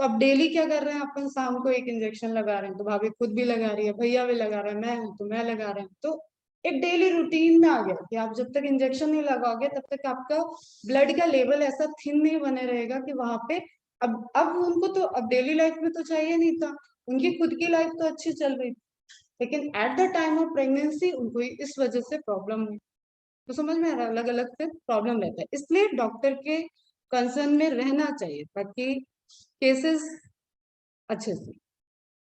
तो अब डेली क्या कर रहे हैं अपन, शाम को एक इंजेक्शन लगा रहे हैं, तो भाभी खुद भी लगा रही है, भैया भी लगा रहा है, मैं हूं तो मैं लगा रहे हैं। तो एक डेली रूटीन में आ गया कि आप जब तक इंजेक्शन नहीं लगाओगे तब तक आपका ब्लड का लेवल ऐसा थिन नहीं बने रहेगा कि वहां पे, अब उनको तो अब डेली लाइफ में तो चाहिए नहीं था, उनकी खुद की लाइफ तो अच्छी चल रही थी, लेकिन at the time of pregnancy उनको इस वजह से प्रॉब्लम हुई। तो समझ में आ रहा है, अलग अलग से प्रॉब्लम रहता है, इसलिए डॉक्टर के कंसर्न में रहना चाहिए ताकि केसेस अच्छे से,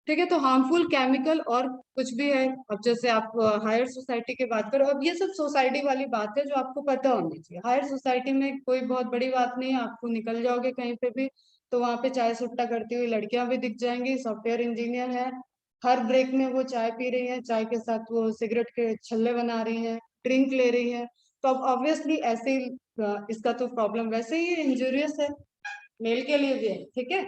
ठीक है। तो हार्मफुल केमिकल और कुछ भी है, अब जैसे आप हायर सोसाइटी की बात करो, अब ये सब सोसाइटी वाली बात है जो आपको पता होनी चाहिए। हायर सोसाइटी में कोई बहुत बड़ी बात नहीं है, आपको निकल जाओगे कहीं पे भी तो वहां पे चाय सुट्टा करती हुई लड़कियां भी दिख जाएंगी, सॉफ्टवेयर इंजीनियर है, हर ब्रेक में वो चाय पी रही है, चाय के साथ वो सिगरेट के छल्ले बना रही है, ड्रिंक ले रही है। तो अब ऑब्वियसली ऐसे ही इसका तो प्रॉब्लम वैसे ही इंजूरियस है, मेल के लिए भी है, ठीक है,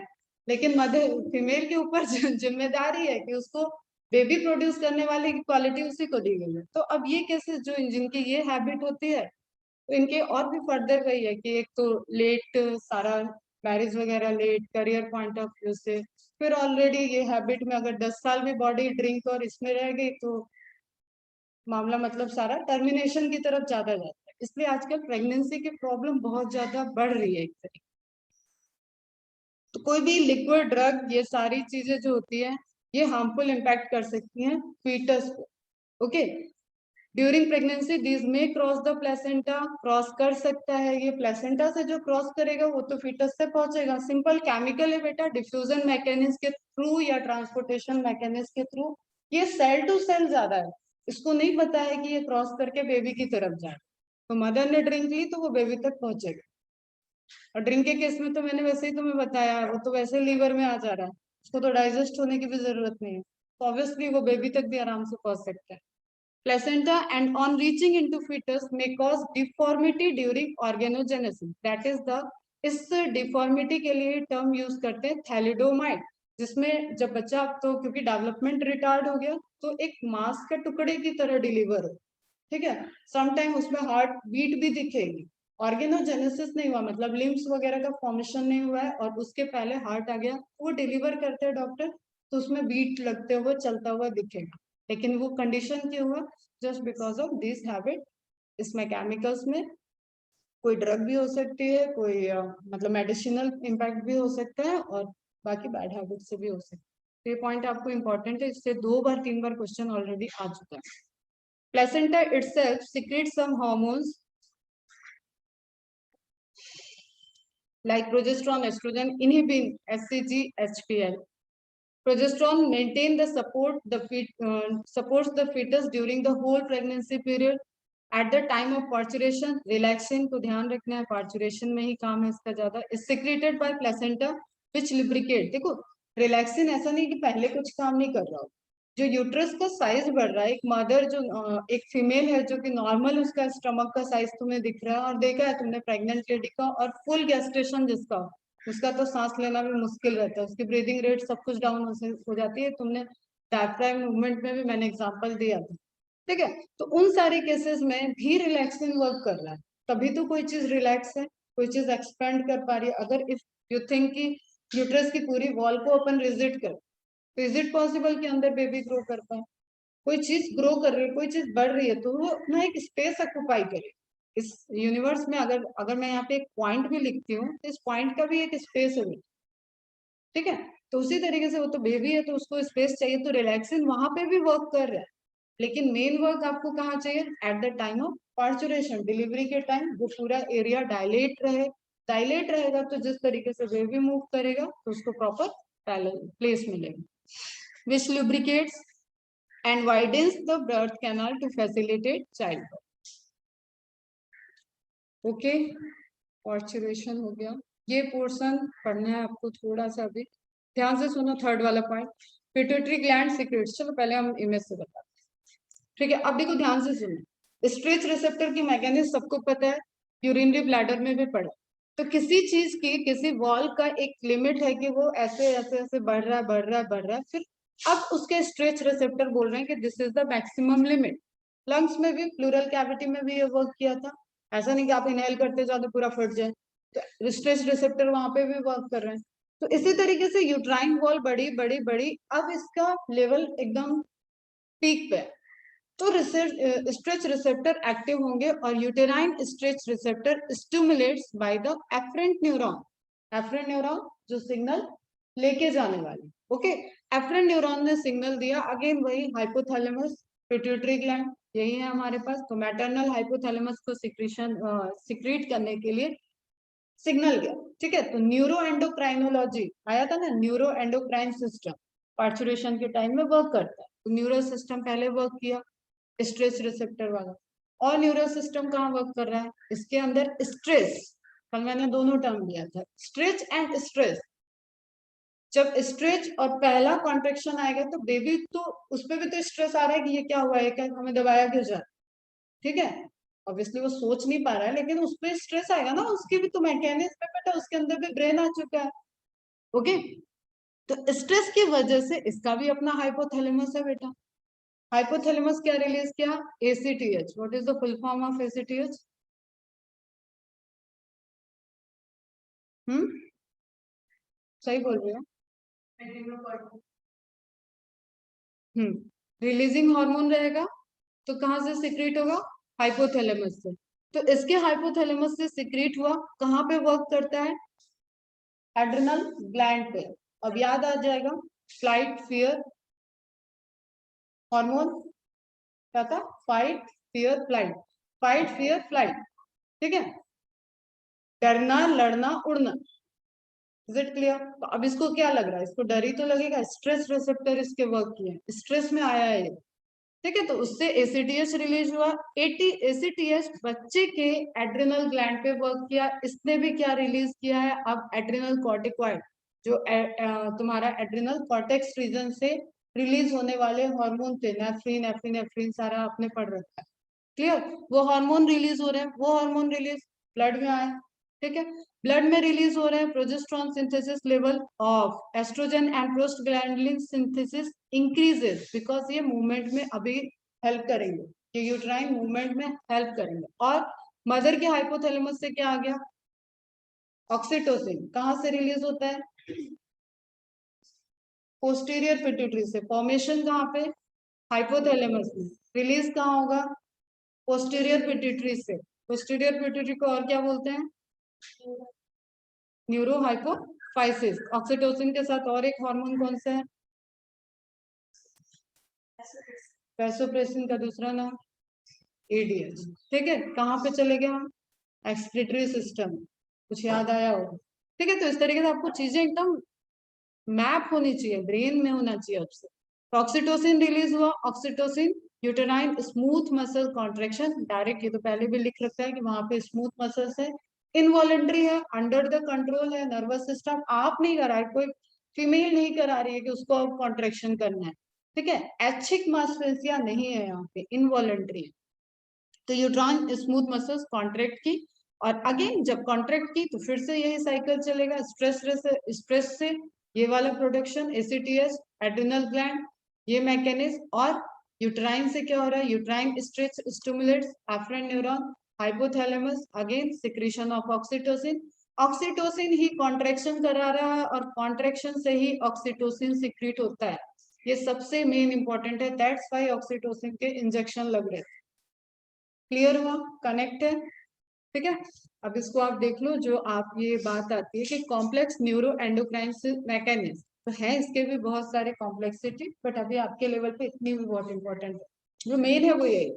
लेकिन मदर फीमेल के ऊपर जिम्मेदारी है कि उसको बेबी प्रोड्यूस करने वाली क्वालिटी उसी को दी गई है। तो अब ये केसेस जो जिनकी ये हैबिट होती है, तो इनके और भी फर्दर वही है कि एक तो लेट सारा मैरिज वगैरह late, career point of view से, फिर ऑलरेडी ये हैबिट में अगर 10 साल भी बॉडी ड्रिंक और इसमें रह गई तो मामला मतलब सारा टर्मिनेशन की तरफ ज्यादा जाता है। इसलिए आजकल प्रेगनेंसी की प्रॉब्लम बहुत ज्यादा बढ़ रही है एक तरीके। तो कोई भी लिक्विड ड्रग, ये सारी चीजें जो होती है ये हार्मफुल इम्पैक्ट कर सकती हैं फीटस को। ओके, ड्यूरिंग प्रेगनेंसी दिस में क्रॉस द प्लेसेंटा, क्रॉस कर सकता है, ये प्लेसेंटा से जो क्रॉस करेगा वो तो फीटस से पहुंचेगा। सिंपल केमिकल है बेटा, डिफ्यूजन मैकेनिज्म के थ्रू या ट्रांसपोर्टेशन मैकेनिज्म के थ्रू, ये सेल टू सेल ज्यादा है, इसको नहीं पता है कि ये क्रॉस करके बेबी की तरफ जाए। तो मदर ने ड्रिंक ली तो वो बेबी तक पहुंचेगा, और ड्रिंक के केस में तो मैंने वैसे ही तुम्हें बताया, वो तो वैसे लीवर में आ जा रहा है, उसको तो डाइजेस्ट होने की भी जरूरत नहीं है, तो ऑब्वियसली वो बेबी तक भी आराम से पहुंच सकता है। Placenta and on reaching into fetus may cause deformity during organogenesis, that is the, इस डिफॉर्मिटी के लिए टर्म यूज करते हैं थैलिडोमाइड, जिसमें जब बच्चा, तो क्योंकि डेवलपमेंट रिटार्ड हो गया तो एक मांस के टुकड़े की तरह डिलीवर हो, ठीक है, समटाइम उसमें हार्ट बीट भी दिखेगी, ऑर्गेनोजेनेसिस नहीं हुआ, मतलब लिम्स वगैरह का फॉर्मेशन नहीं हुआ है और उसके पहले हार्ट आ गया, वो डिलीवर करते हैं डॉक्टर, तो उसमें बीट लगते हुए चलता हुआ दिखेगा, लेकिन वो कंडीशन क्यों हुआ, just because of this habit. इसमें केमिकल्स में कोई ड्रग भी हो सकती है, कोई मतलब मेडिसिनल इम्पैक्ट भी हो सकता है, और बाकी बैड हैबिट से भी हो सकता है। तो ये पॉइंट आपको इंपॉर्टेंट है, इससे 2 बार 3 बार क्वेश्चन ऑलरेडी आ चुका है। Placenta itself secretes some hormones like progesterone, estrogen, inhibin HCG, HPL. Progesterone maintain the supports the fetus during the whole pregnancy period. At the time of parturition, relaxin को ध्यान रखना है, parturition में ही काम है इसका ज्यादा. Is secreted by placenta which lubricate. देखो relaxin ऐसा नहीं कि पहले कुछ काम नहीं कर रहा हो. जो यूट्रस का साइज बढ़ रहा है, एक मदर जो एक फीमेल है जो कि नॉर्मल उसका स्टमक का साइज तुम्हें दिख रहा है, और देखा है तुमने प्रेग्नेंट लेडी का, और फुल गेस्टेशन जिसका, उसका तो सांस लेना भी मुश्किल रहता है, उसकी ब्रीदिंग रेट सब कुछ डाउन हो जाती है. तुमने डायफ्राम मूवमेंट में भी मैंने एग्जांपल दिया था. ठीक है, तो उन सारे केसेस में भी रिलैक्सिंग वर्क कर रहा है, तभी तो कोई चीज रिलैक्स है, कोई चीज एक्सपेंड कर पा रही है. अगर इफ यू थिंक कि यूट्रस की पूरी वॉल को अपन रिजिड कर, तो इज इट पॉसिबल कि अंदर बेबी ग्रो कर पाए? कोई चीज ग्रो कर रही है, कोई चीज बढ़ रही है, तो वो अपना एक स्पेस ऑक्युपाई करे. इस यूनिवर्स में अगर अगर मैं यहाँ पे एक पॉइंट भी लिखती हूँ, तो इस पॉइंट का भी एक स्पेस है. ठीक है, तो उसी तरीके से वो तो बेबी है, तो उसको स्पेस चाहिए, तो रिलैक्सिन वहां पे भी वर्क कर रहा है. लेकिन मेन वर्क आपको कहाँ चाहिए? At the time of parturition, delivery के टाइम वो पूरा एरिया डायलेट रहे. डायलेट रहेगा तो जिस तरीके से बेबी मूव करेगा तो उसको प्रॉपर प्लेस मिलेगा. Which lubricates and widens the birth canal to facilitate childbirth. Okay, parturition हो गया. ये पोर्शन पढ़ना है आपको थोड़ा सा भी ध्यान से सुनो. थर्ड वाला पॉइंट, पिट्यूटरी ग्लैंड सीक्रेट्स. चलो पहले हम इमेज से बताते हैं. ठीक है, अब देखो ध्यान से सुनो. स्ट्रेच रिसेप्टर की मैकेनिज्म सबको पता है, यूरिनरी ब्लैडर में भी पढ़ा. तो किसी चीज की, किसी वॉल का एक लिमिट है कि वो ऐसे ऐसे ऐसे बढ़ रहा है, बढ़ रहा है, बढ़ रहा है. फिर अब उसके स्ट्रेच रिसेप्टर बोल रहे हैं कि this is the maximum limit. Lungs में भी, प्लूरल कैविटी में भी ये वर्क किया था. ऐसा नहीं कि आप इनहेल करते जाओ तो पूरा फट जाए, तो स्ट्रेच रिसेप्टर वहां पे भी वर्क कर रहे हैं. तो इसी तरीके से यूट्राइन वॉल बड़ी बड़ी बड़ी, अब इसका लेवल एकदम पीक पे. तो स्ट्रेच रिसेप्टर एक्टिव होंगे और uterine stretch receptor stimulates by the afferent neuron. Afferent neuron जो सिग्नल लेके जाने वाले. ओके, एफरेंट न्यूरॉन ने सिग्नल दिया, अगेन वही हाइपोथैलेमस, पिट्यूटरी ग्लैंड यही है हमारे पास. तो मैटरनल हाइपोथैलेमस को सिक्रीट करने के लिए सिग्नल गया. ठीक है, तो न्यूरो एंडोक्राइनोलॉजी आया था ना, न्यूरो एंडोक्राइन सिस्टम पार्चुरेशन के टाइम में वर्क करता है. तो न्यूरो सिस्टम पहले वर्क किया, स्ट्रेस रिसेप्टर वाला. और न्यूरो सिस्टम कहाँ वर्क कर रहा है? इसके अंदर स्ट्रेस. कल मैंने दोनों टर्म दिया था, स्ट्रेच एंड स्ट्रेस. जब स्ट्रेच और पहला कॉन्ट्रेक्शन आएगा तो बेबी, तो उस पर भी तो स्ट्रेस आ रहा है कि ये क्या हुआ है, क्या हमें दबाया क्यों जा. ठीक है, ऑब्वियसली वो सोच नहीं पा रहा है, लेकिन उस पर स्ट्रेस आएगा ना, उसकी भी तो मैकेनिज्म है बेटा, उसके अंदर भी ब्रेन आ चुका है. ओके, तो स्ट्रेस की वजह से इसका भी अपना हाइपोथैलेमस है बेटा. हाइपोथैलेमस क्या रिलीज किया? ACTH. What is the full form of ACTH? सही बोल रहे हो? रिलीजिंग हार्मोन रहेगा, तो कहाँ से सिक्रीट होगा? हाइपोथैलेमस से. तो इसके हाइपोथैलेमस से सिक्रीट हुआ, कहाँ पे वर्क करता है? एड्रिनल ग्लैंड पे. अब याद आ जाएगा, फ्लाइट फियर हार्मोन क्या था? Fight fear flight. Fight fear flight. ठीक है, डरना, लड़ना, उड़ना. Is it clear? तो अब इसको क्या लग रहा है? इसको डर ही तो लगेगा. स्ट्रेस रिसेप्टर इसके वर्क किए, स्ट्रेस में आया है. ठीक है, तो उससे ACTH रिलीज हुआ. ACTH बच्चे के एड्रिनल ग्लैंड पे वर्क किया. इसने भी क्या रिलीज किया है? अब एड्रिनल कॉर्टिकॉइड, जो तुम्हारा एड्रिनल कॉर्टेक्स रीजन से रिलीज होने वाले हार्मोन थे, नेफ्रिन एफ्रिन एफ्रिन सारा आपने पढ़ रखा है. क्लियर? वो हार्मोन रिलीज हो रहे हैं, वो हार्मोन रिलीज ब्लड में आए. ठीक है, ब्लड में रिलीज हो रहे हैं. Progesterone synthesis level of oestrogen and prostaglandin synthesis increases, because ये मूवमेंट में अभी हेल्प करेंगे, ये यूट्राइन मूवमेंट में हेल्प करेंगे. और मदर के हाइपोथैलेमस से क्या आ गया? ऑक्सीटोसिन. कहाँ से रिलीज होता है? पोस्टीरियर पिट्यूटरी से. फॉर्मेशन कहाँ पे? हाइपोथैलेमस में. रिलीज कहाँ होगा? पोस्टीरियर पिट्यूटरी से. पोस्टीरियर पिट्यूटरी को और क्या बोलते हैं? Neuro hypophysis. ऑक्सीटोसिन के साथ और एक हार्मोन कौन सा है? वैसोप्रेसिन का दूसरा नाम ADH. ठीक है, कहाँ पे चले गए हम? Excretory system. कुछ याद आया होगा. ठीक है, तो इस तरीके से आपको चीजें एकदम मैप होनी चाहिए, ब्रेन में होना चाहिए आपसे। ऑक्सीटोसिन रिलीज हुआ, oxytocin uterine smooth muscle contraction, direct, ये तो पहले भी लिख रखा है कि वहां पे स्मूथ मसल्स है, इनवॉलेंट्री है, अंडर द कंट्रोल है नर्वस सिस्टम, आप नहीं करा है, कोई फीमेल नहीं करा रही है कि उसको अब कॉन्ट्रेक्शन करना है, ठीक है। ऐच्छिक मांसपेशियां नहीं है यहाँ पे, इनवॉलेंट्री है। तो यूट्राइन स्मूथ मसल्स कॉन्ट्रैक्ट की, और अगेन जब कॉन्ट्रैक्ट की तो फिर से यही साइकिल चलेगा, स्ट्रेस से ये वाला प्रोडक्शन एसीटीएस, एड्रिनल ग्लैंड, ये मैकेनिज्म, और यूट्राइन से क्या हो रहा है, uterine stretch stimulates afferent neuron, hypothalamus, again secretion of oxytocin, oxytocin ही कॉन्ट्रैक्शन करा रहा है और कॉन्ट्रैक्शन से ही ऑक्सीटोसिन सिक्रीट होता है, ये सबसे मेन इंपॉर्टेंट है, दैट्स व्हाई ऑक्सीटोसिन के इंजेक्शन लग रहे हैं। क्लियर हुआ, कनेक्ट है, ठीक है। अब इसको आप देख लो, जो आप ये बात आती है कि कॉम्प्लेक्स न्यूरो एंडोक्राइन मैकेनिज्म, तो है इसके भी बहुत सारे कॉम्प्लेक्सिटी, बट अभी आपके लेवल पे इतनी भी बहुत इंपॉर्टेंट है, जो मेन है वो यही,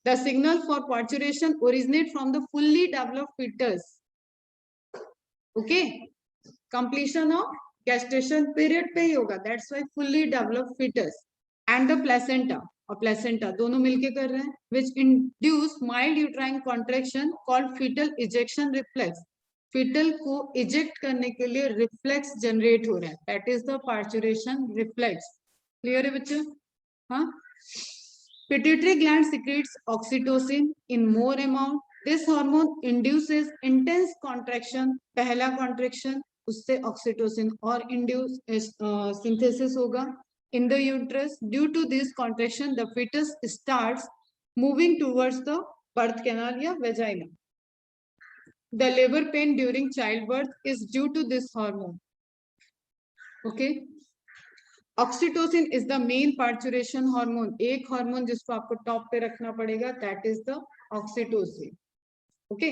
the signal for parturition originate from the fully developed fetus, okay, completion of gestation period पे ही होगा, that's why fully developed fetus and the placenta, और प्लेसेंटा दोनों मिलके कर रहे हैं, which induce mild uterine contraction called fetal ejection reflex, fetal को इजेक्ट करने के लिए रिफ्लेक्स जनरेट हो रहा है, that is the parturition reflex. Clear है बच्चों? हाँ, pituitary gland secretes oxytocin in more amount, this hormone induces intense contraction, पहला contraction उससे ऑक्सीटोसिन और इंड्यूस सिंथेसिस होगा in the uterus, due to this contraction the fetus starts moving towards the birth canal या vagina, the labor pain during childbirth is due to this hormone, okay। Oxytocin is the main parturition hormone, एक hormone जिसको आपको top पे रखना पड़ेगा, that is the oxytocin, okay.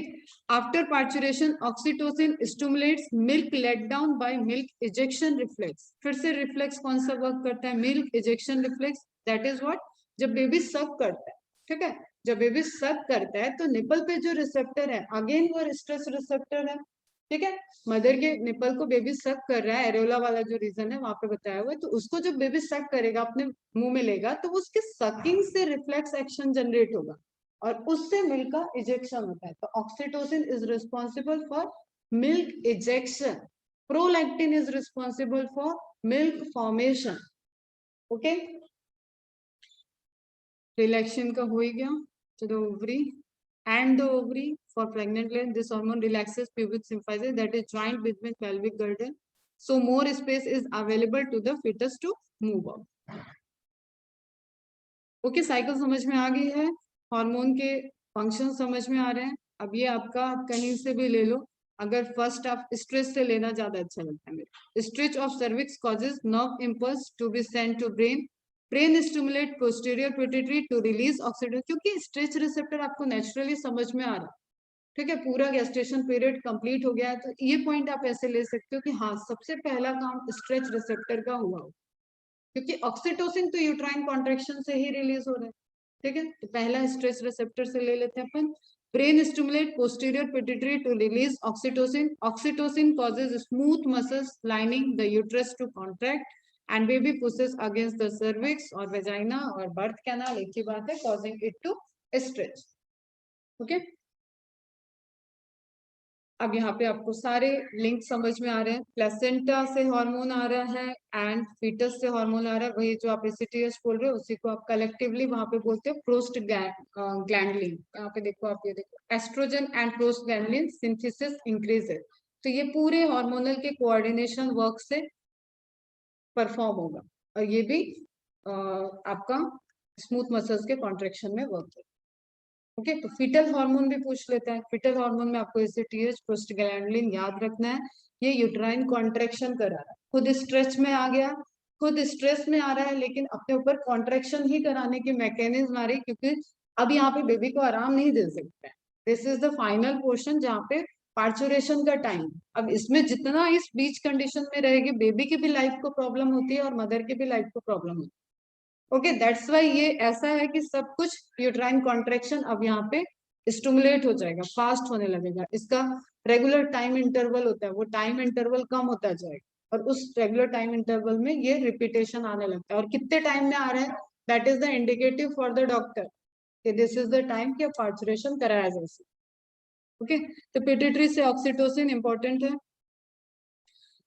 After parturition oxytocin stimulates milk let down by milk ejection reflex, फिर से reflex कौन सा वर्क करता है, milk ejection reflex, that is what, जब बेबी सक करता है, ठीक है, जब बेबी सक करता है तो निपल पे जो रिसेप्टर है, अगेन वो स्ट्रेस रिसेप्टर है, ठीक है, मदर के निपल को बेबी सक कर रहा है, एरोला वाला जो रीजन है वहां पे बताया हुआ है, तो उसको जब बेबी सक करेगा अपने मुंह में लेगा तो उसके सकिंग से रिफ्लेक्स एक्शन जनरेट होगा और उससे मिल्क का इजेक्शन होता है, तो oxytocin is responsible for milk ejection, prolactin is responsible for milk formation, okay. रिलैक्शन का हो ही गया, तो the ovary and the ovary for pregnant lady, this hormone relaxes pubic symphysis, that is joint between pelvic girdle, so more space is available to the fetus to move out, okay. Cycle समझ में आ गई है, hormone के function समझ में आ रहे हैं। अब ये आपका कहीं से भी ले लो, अगर फर्स्ट आप स्ट्रेच से लेना ज्यादा अच्छा लगता है मेरे, stretch of cervix causes nerve impulse to be send to brain, brain stimulate posterior pituitary to release oxytocin, क्योंकि स्ट्रेच रिसेप्टर आपको नेचुरली समझ में आ रहा है, ठीक है, पूरा गेस्टेशन पीरियड कंप्लीट हो गया है, तो ये पॉइंट आप ऐसे ले सकते हो कि हाँ सबसे पहला काम स्ट्रेच रिसेप्टर का हुआ हो, क्योंकि ऑक्सीटोसिन तो यूट्राइन कॉन्ट्रैक्शन से ही रिलीज हो रहा है, ठीक है, तो पहला स्ट्रेस रिसेप्टर से ले लेते हैं अपन, brain stimulate posterior pituitary to release oxytocin, oxytocin causes smooth muscles lining the uterus to contract and baby pushes against the cervix और वेजाइना और बर्थ कैनाल, एक ही बात है, causing it to stretch, okay. अब यहाँ पे आपको सारे लिंक समझ में आ रहे हैं, प्लेसेंटा से हार्मोन आ रहा है एंड फीटस से हार्मोन आ रहा है, वही जो आप एसीटीएस बोल रहे हो उसी को आप कलेक्टिवली वहां पे बोलते हो प्रोस्टग्लैंडलिन, यहाँ पे देखो, आप ये देखो, एस्ट्रोजन एंड प्रोस्टग्लैंडलिन सिंथेसिस इंक्रीजेस, तो ये पूरे हार्मोनल के कोऑर्डिनेशन वर्क से परफॉर्म होगा, और ये भी आपका स्मूथ मसल्स के कॉन्ट्रेक्शन में वर्क है, ओके। तो फीटल हार्मोन भी पूछ लेते हैं, फीटल हार्मोन में आपको एसीटीएच प्रोस्टाग्लैंडिन याद रखना है, ये यूट्राइन कॉन्ट्रैक्शन करा रहा है, खुद स्ट्रेच में आ गया, खुद स्ट्रेस में आ रहा है, लेकिन अपने ऊपर कॉन्ट्रैक्शन ही कराने की मैकेनिज्म आ रही, क्योंकि अब यहाँ पे बेबी को आराम नहीं दे सकते हैं, this is the final portion जहाँ पे पार्चुरेशन का टाइम, अब इसमें जितना इस बीच कंडीशन में रहेगी बेबी की भी लाइफ को प्रॉब्लम होती है और मदर की भी लाइफ को प्रॉब्लम होती है, ओके, दैट्स वाई ये ऐसा है कि सब कुछ यूट्राइन कॉन्ट्रैक्शन अब यहाँ पे स्टिमुलेट हो जाएगा, फास्ट होने लगेगा, इसका रेगुलर टाइम इंटरवल होता है, वो टाइम इंटरवल कम होता जाएगा, और उस रेगुलर टाइम इंटरवल में ये रिपीटेशन आने लगता है। और कितने टाइम में आ रहा है, that is the indicative for the doctor कि दिस इज द टाइम कि पार्चुरेशन कराया जाए। ओके, तो पिट्यूटरी से ऑक्सीटोसिन इंपॉर्टेंट है।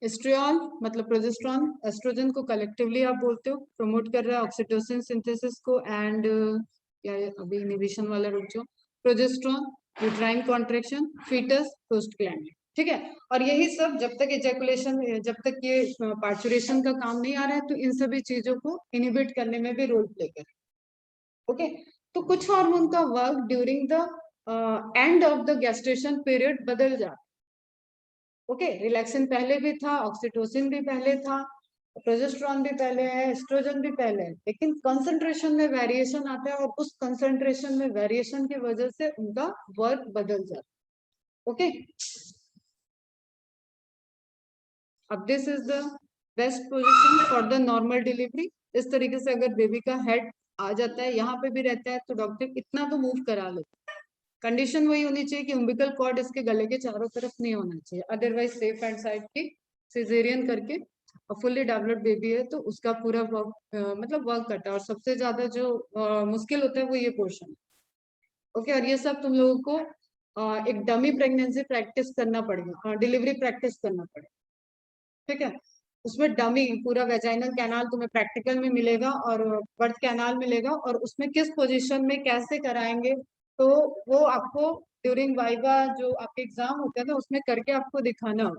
एस्ट्रियोल मतलब प्रोजेस्टेरॉन, एस्ट्रोजन को कलेक्टिवली आप बोलते हो, प्रमोट कर रहा है ऑक्सीटोसिन सिंथेसिस को एंड क्या अभी इनहिबिशन वाला रुक जाओ, प्रोजेस्टेरॉन यूट्राइन कॉन्ट्रैक्शन, फीटस प्रोस्टग्लैंडिन, ठीक है। और यही सब जब तक इजैकुलेशन, जब तक ये पार्चुरेशन का काम नहीं आ रहा है, तो इन सभी चीजों को इनहिबिट करने में भी रोल प्ले कर। ओके, तो कुछ हार्मोन का work during the end of the gestation period बदल जाता। ओके, रिलैक्सिन पहले भी था, ऑक्सीटोसिन भी पहले था, प्रोजेस्टेरॉन भी पहले है, एस्ट्रोजन भी पहले है, लेकिन कंसंट्रेशन में वेरिएशन आता है और उस कंसंट्रेशन में वेरिएशन की वजह से उनका वर्क बदल जाता है। ओके, अब this is the best position for the normal delivery. इस तरीके से अगर बेबी का हेड आ जाता है, यहाँ पे भी रहता है, तो डॉक्टर इतना तो मूव करा लेते हैं। कंडीशन वही होनी चाहिए कि उम्बिकल कॉर्ड इसके गले के चारों तरफ नहीं होना चाहिए, अदरवाइज सेफ एंड साइड की सिजेरियन करके फुल्ली डेवलप्ड बेबी है तो उसका पूरा वर्क मतलब वर्क करता है। और सबसे ज्यादा जो मुश्किल होता है वो ये पोर्शन। ओके, और ये सब तुम लोगों को एक डमी प्रेगनेंसी प्रैक्टिस करना पड़ेगा, डिलीवरी प्रैक्टिस करना पड़ेगा, ठीक है। उसमें डमी पूरा वेजाइनल कैनाल तुम्हें प्रैक्टिकल में मिलेगा और बर्थ कैनाल मिलेगा, और उसमें किस पोजीशन में कैसे कराएंगे तो वो आपको ड्यूरिंग वाइवा जो आपके एग्जाम होते हैं ना उसमें करके आपको दिखाना हो।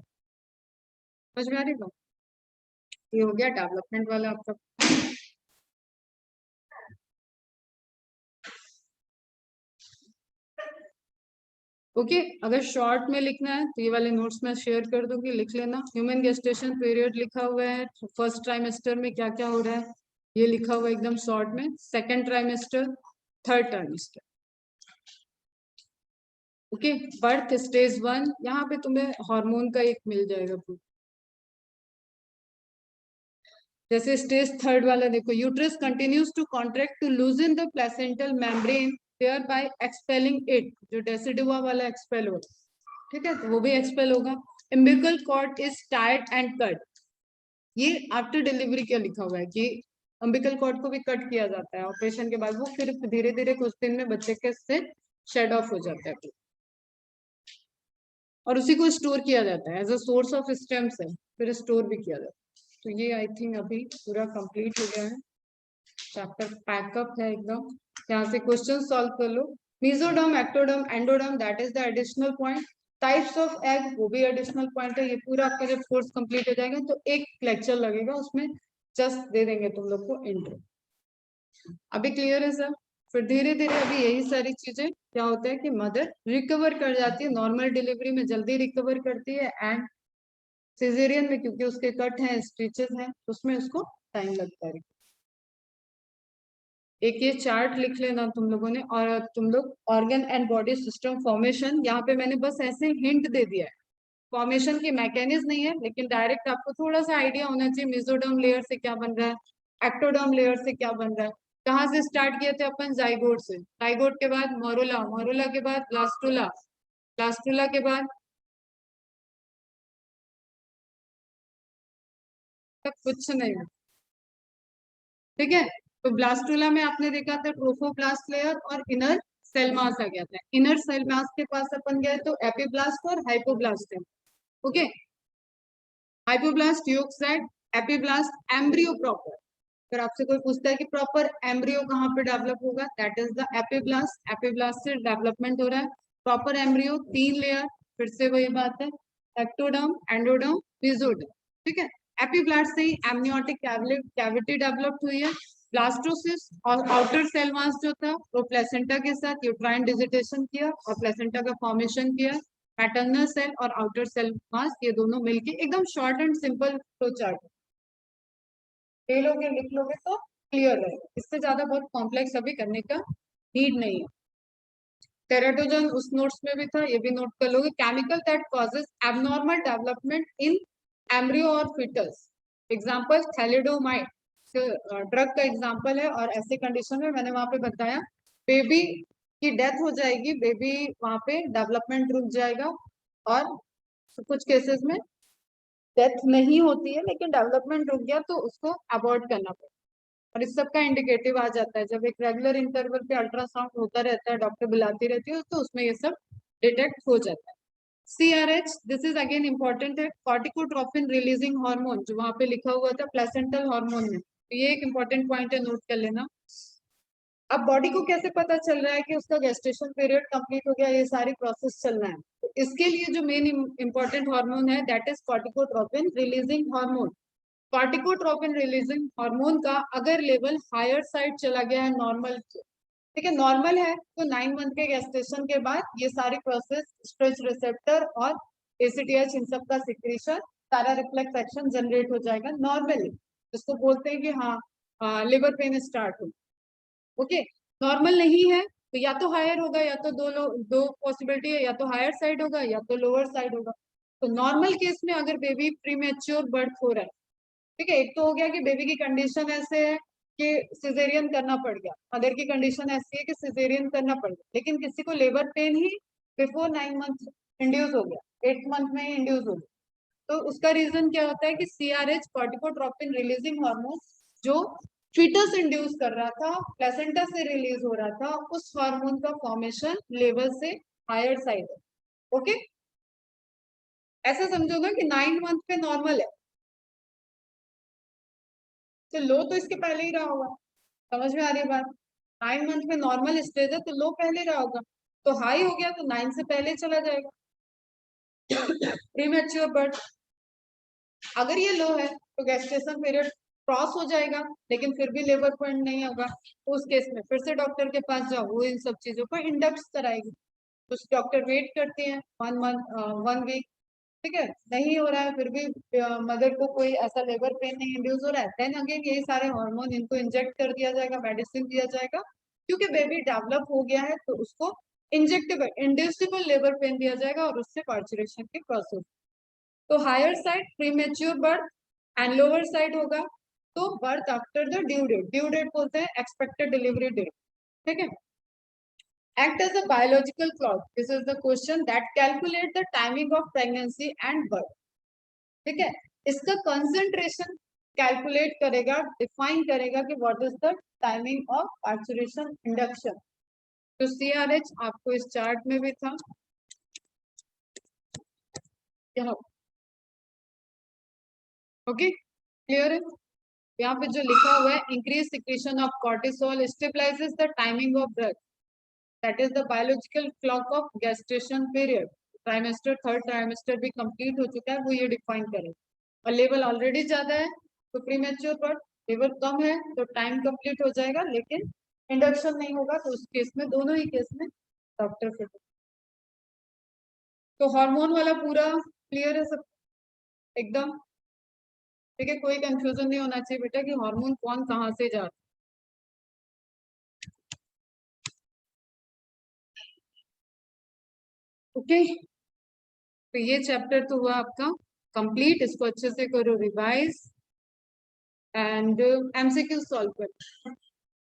समझ में आ रही बात? ये हो गया डेवलपमेंट वाला आपका। ओके, अगर शॉर्ट में लिखना है तो ये वाले नोट्स में शेयर कर दूंगी, लिख लेना। ह्यूमन गेस्टेशन पीरियड लिखा हुआ है, फर्स्ट ट्राइमेस्टर में क्या क्या हो रहा है ये लिखा हुआ है एकदम शॉर्ट में, second trimester, third trimester. Okay, birth stage 1, यहाँ पे तुम्हें हार्मोन का एक मिल जाएगा पूरा। जैसे स्टेज थर्ड वाला देखो, uterus continues to contract to loosen the placental membrane thereby expelling it, जो डेसिडुआ वाला एक्सपेल होगा, ठीक है, तो वो भी एक्सपेल होगा। umbilical cord is tied and cut, ये आफ्टर डिलीवरी क्या लिखा हुआ है कि umbilical cord को भी कट किया जाता है ऑपरेशन के बाद, वो फिर धीरे धीरे कुछ दिन में बच्चे के से शेड ऑफ हो जाता है और उसी को स्टोर किया जाता है as a source of stem cell, फिर स्टोर भी किया जाता है। तो ये आई थिंक अभी पूरा कंप्लीट हो गया है, चैप्टर पैकअप है एकदम। यहाँ से क्वेश्चन सॉल्व कर लो। Mesoderm, ectoderm, endoderm, that is the additional point. Types of egg, वो भी एडिशनल पॉइंट है। ये पूरा आपका जब कोर्स कंप्लीट हो जाएगा तो एक लेक्चर लगेगा, उसमें जस्ट दे देंगे तुम लोग को इंट्रो। अभी क्लियर है सर? फिर धीरे धीरे अभी यही सारी चीजें क्या होता है कि मदर रिकवर कर जाती है, नॉर्मल डिलीवरी में जल्दी रिकवर करती है, एंड सिजेरियन में क्योंकि उसके कट हैं, स्टिचेस हैं, उसमें उसको टाइम लगता है। एक ये चार्ट लिख लेना तुम लोगों ने। और तुम लोग organ and body system formation, यहाँ पे मैंने बस ऐसे हिंट दे दिया है, फॉर्मेशन की मैकेनिज्म नहीं है, लेकिन डायरेक्ट आपको थोड़ा सा आइडिया होना चाहिए मेसोडर्म लेयर से क्या बन रहा है, एक्टोडर्म लेयर से क्या बन रहा है। कहाँ से स्टार्ट किए थे अपन? जाइगोट से, जाइगोट के बाद मोरुला, मोरुला के बाद ब्लास्टुला, ब्लास्टुला के बाद कुछ नहीं, ठीक है। तो ब्लास्टुला में आपने देखा था ट्रोफोब्लास्ट लेयर और इनर सेल मास आ गया था। इनर सेल मास के पास अपन गए तो एपीब्लास्ट और हाइपोब्लास्ट है। ओके, हाइपोब्लास्ट योग साइड, एपीब्लास्ट एम्ब्रियो प्रॉपर। अगर आपसे कोई पूछता है कि प्रॉपर एम्ब्रियो कहाँ पे डेवलप होगा, that is the epiblast. Epiblast से डेवलपमेंट हो रहा है प्रॉपर एम्ब्रियो, 3 लेयर, फिर से वही बात है, एक्टोडर्म, एंडोडर्म, मेसोडर्म, ठीक है। एपीब्लास्ट से ही एमनियोटिक कैविटी डेवलप हुई है। ब्लास्टोसिस और आउटर सेल मास जो था वो प्लेसेंटा के साथ यूट्राइन डिजिटेशन किया और प्लेसेंटा का फॉर्मेशन किया। पैटर्नल सेल और आउटर सेल मास ये दोनों मिलके एकदम short and simple flow chart ले लोगे, लिख लोगे तो क्लियर है। इससे ज्यादा बहुत कॉम्प्लेक्स अभी करने का नीड नहीं है। टेराटोजन उस नोट्स में भी था, ये भी नोट कर लोगे। Chemical that causes abnormal development in embryo और फीटस, एग्जांपल थैलिडोमाइड ड्रग का एग्जांपल है। और ऐसे कंडीशन में मैंने वहां पे बताया बेबी की डेथ हो जाएगी, बेबी वहां पे डेवलपमेंट रुक जाएगा और कुछ केसेस में डेथ नहीं होती है लेकिन डेवलपमेंट रुक गया तो उसको अवॉइड करना पड़ेगा। और इस सब का इंडिकेटिव आ जाता है जब एक रेगुलर इंटरवल पे अल्ट्रासाउंड होता रहता है, डॉक्टर बुलाती रहती है, तो उसमें ये सब डिटेक्ट हो जाता है। CRH, this is again important है, कॉर्टिकोट्रोपिन रिलीजिंग हार्मोन, जो वहां पे लिखा हुआ था प्लेसेंटल हार्मोन में, तो ये एक इंपॉर्टेंट पॉइंट है, नोट कर लेना। अब बॉडी को कैसे पता चल रहा है कि उसका गेस्टेशन पीरियड कंप्लीट हो गया, ये सारी प्रोसेस चलना है, तो इसके लिए जो मेन इंपॉर्टेंट हार्मोन है that is corticotropin releasing hormone. Corticotropin releasing hormone का अगर लेवल हायर साइड चला गया है नॉर्मल, ठीक है, नॉर्मल है तो 9 मंथ के गेस्टेशन के बाद ये सारी प्रोसेस स्ट्रेच रिसेप्टर और ACTH इन सब का सिक्रीशन, सारा रिफ्लेक्स एक्शन जनरेट हो जाएगा नॉर्मली, जिसको बोलते हैं कि हाँ लिवर पेन स्टार्ट हो। ओके, नॉर्मल नहीं है तो या तो हायर होगा या तो दो पॉसिबिलिटी है, या तो हायर साइड होगा या तो लोअर साइड होगा। तो नॉर्मल केस में अगर बेबी प्रीमेच्योर बर्थ हो रहा है, ठीक है, एक तो हो गया कि बेबी की कंडीशन ऐसे है कि सिजेरियन करना पड़ गया, मदर की कंडीशन ऐसी है कि सिजेरियन करना पड़ गया, लेकिन किसी को लेबर पेन ही बिफोर 9 मंथ इंड्यूस हो गया, 8th मंथ में ही इंड्यूस हो गया, तो उसका रीजन क्या होता है कि CRH कॉर्टिकोट्रोपिन रिलीजिंग हार्मोन जो फीटस इंड्यूस कर रहा था, प्लेसेंटा से रिलीज हो रहा था, उस हार्मोन का फॉर्मेशन लेवल से हायर साइड है। ओके, ऐसा समझो ना कि 9 मंथ पे नॉर्मल है तो लो तो इसके पहले ही रहा होगा, समझ में आ रही है बात? 9 मंथ में नॉर्मल स्टेज है तो लो पहले रहा होगा, तो हाई हो गया तो 9 से पहले चला जाएगा प्रीमेच्योर बर्थ। अगर ये लो है तो गेस्टेशन पीरियड क्रॉस हो जाएगा लेकिन फिर भी लेबर पॉइंट नहीं होगा, तो उस केस में फिर से डॉक्टर के पास जाओ, वो इन सब चीजों को इंडक्स कराएगी, तो डॉक्टर वेट करते हैं 1 वीक, ठीक है, नहीं हो रहा है फिर भी मदर को कोई ऐसा लेबर पेन नहीं इंड्यूस हो रहा है, देन अगेन यही सारे हार्मोन इनको इंजेक्ट कर दिया जाएगा, मेडिसिन दिया जाएगा, क्योंकि बेबी डेवलप हो गया है तो उसको इंजेक्टेबल इंड्यूसिबल लेबर पेन दिया जाएगा और उससे पार्चुरेशन की प्रोसेस। तो higher side premature birth and lower side होगा तो birth after the due date बोलते हैं एक्सपेक्टेड डिलीवरी डेट, ठीक है। Act as a biological clock, this is the question that calculate the timing of pregnancy and birth, ठीक है, इसका concentration calculate करेगा, डिफाइन करेगा कि what is the timing of parturition induction. तो CRH आपको इस चार्ट में भी था यहाँ, ओके क्लियर है? यहाँ पे जो लिखा हुआ है increase secretion of cortisol stabilises the timing of birth, that is the biological clock of gestation period, trimester third trimester भी कंप्लीट हो चुका है, वो ये डिफाइन करेगा, और लेवल ऑलरेडी ज्यादा है तो प्रीमेच्योर बर्थ, लेवल कम है तो टाइम कंप्लीट हो जाएगा लेकिन इंडक्शन नहीं होगा, तो उस केस में दोनों ही केस में डॉक्टर फिट। तो हार्मोन वाला पूरा क्लियर है सब एकदम, ठीक है, कोई कंफ्यूजन नहीं होना चाहिए बेटा कि हार्मोन कौन कहाँ से जा रहा है। ओके, तो ये चैप्टर तो हुआ आपका कंप्लीट, इसको अच्छे से करो रिवाइज एंड MCQ सॉल्व करो।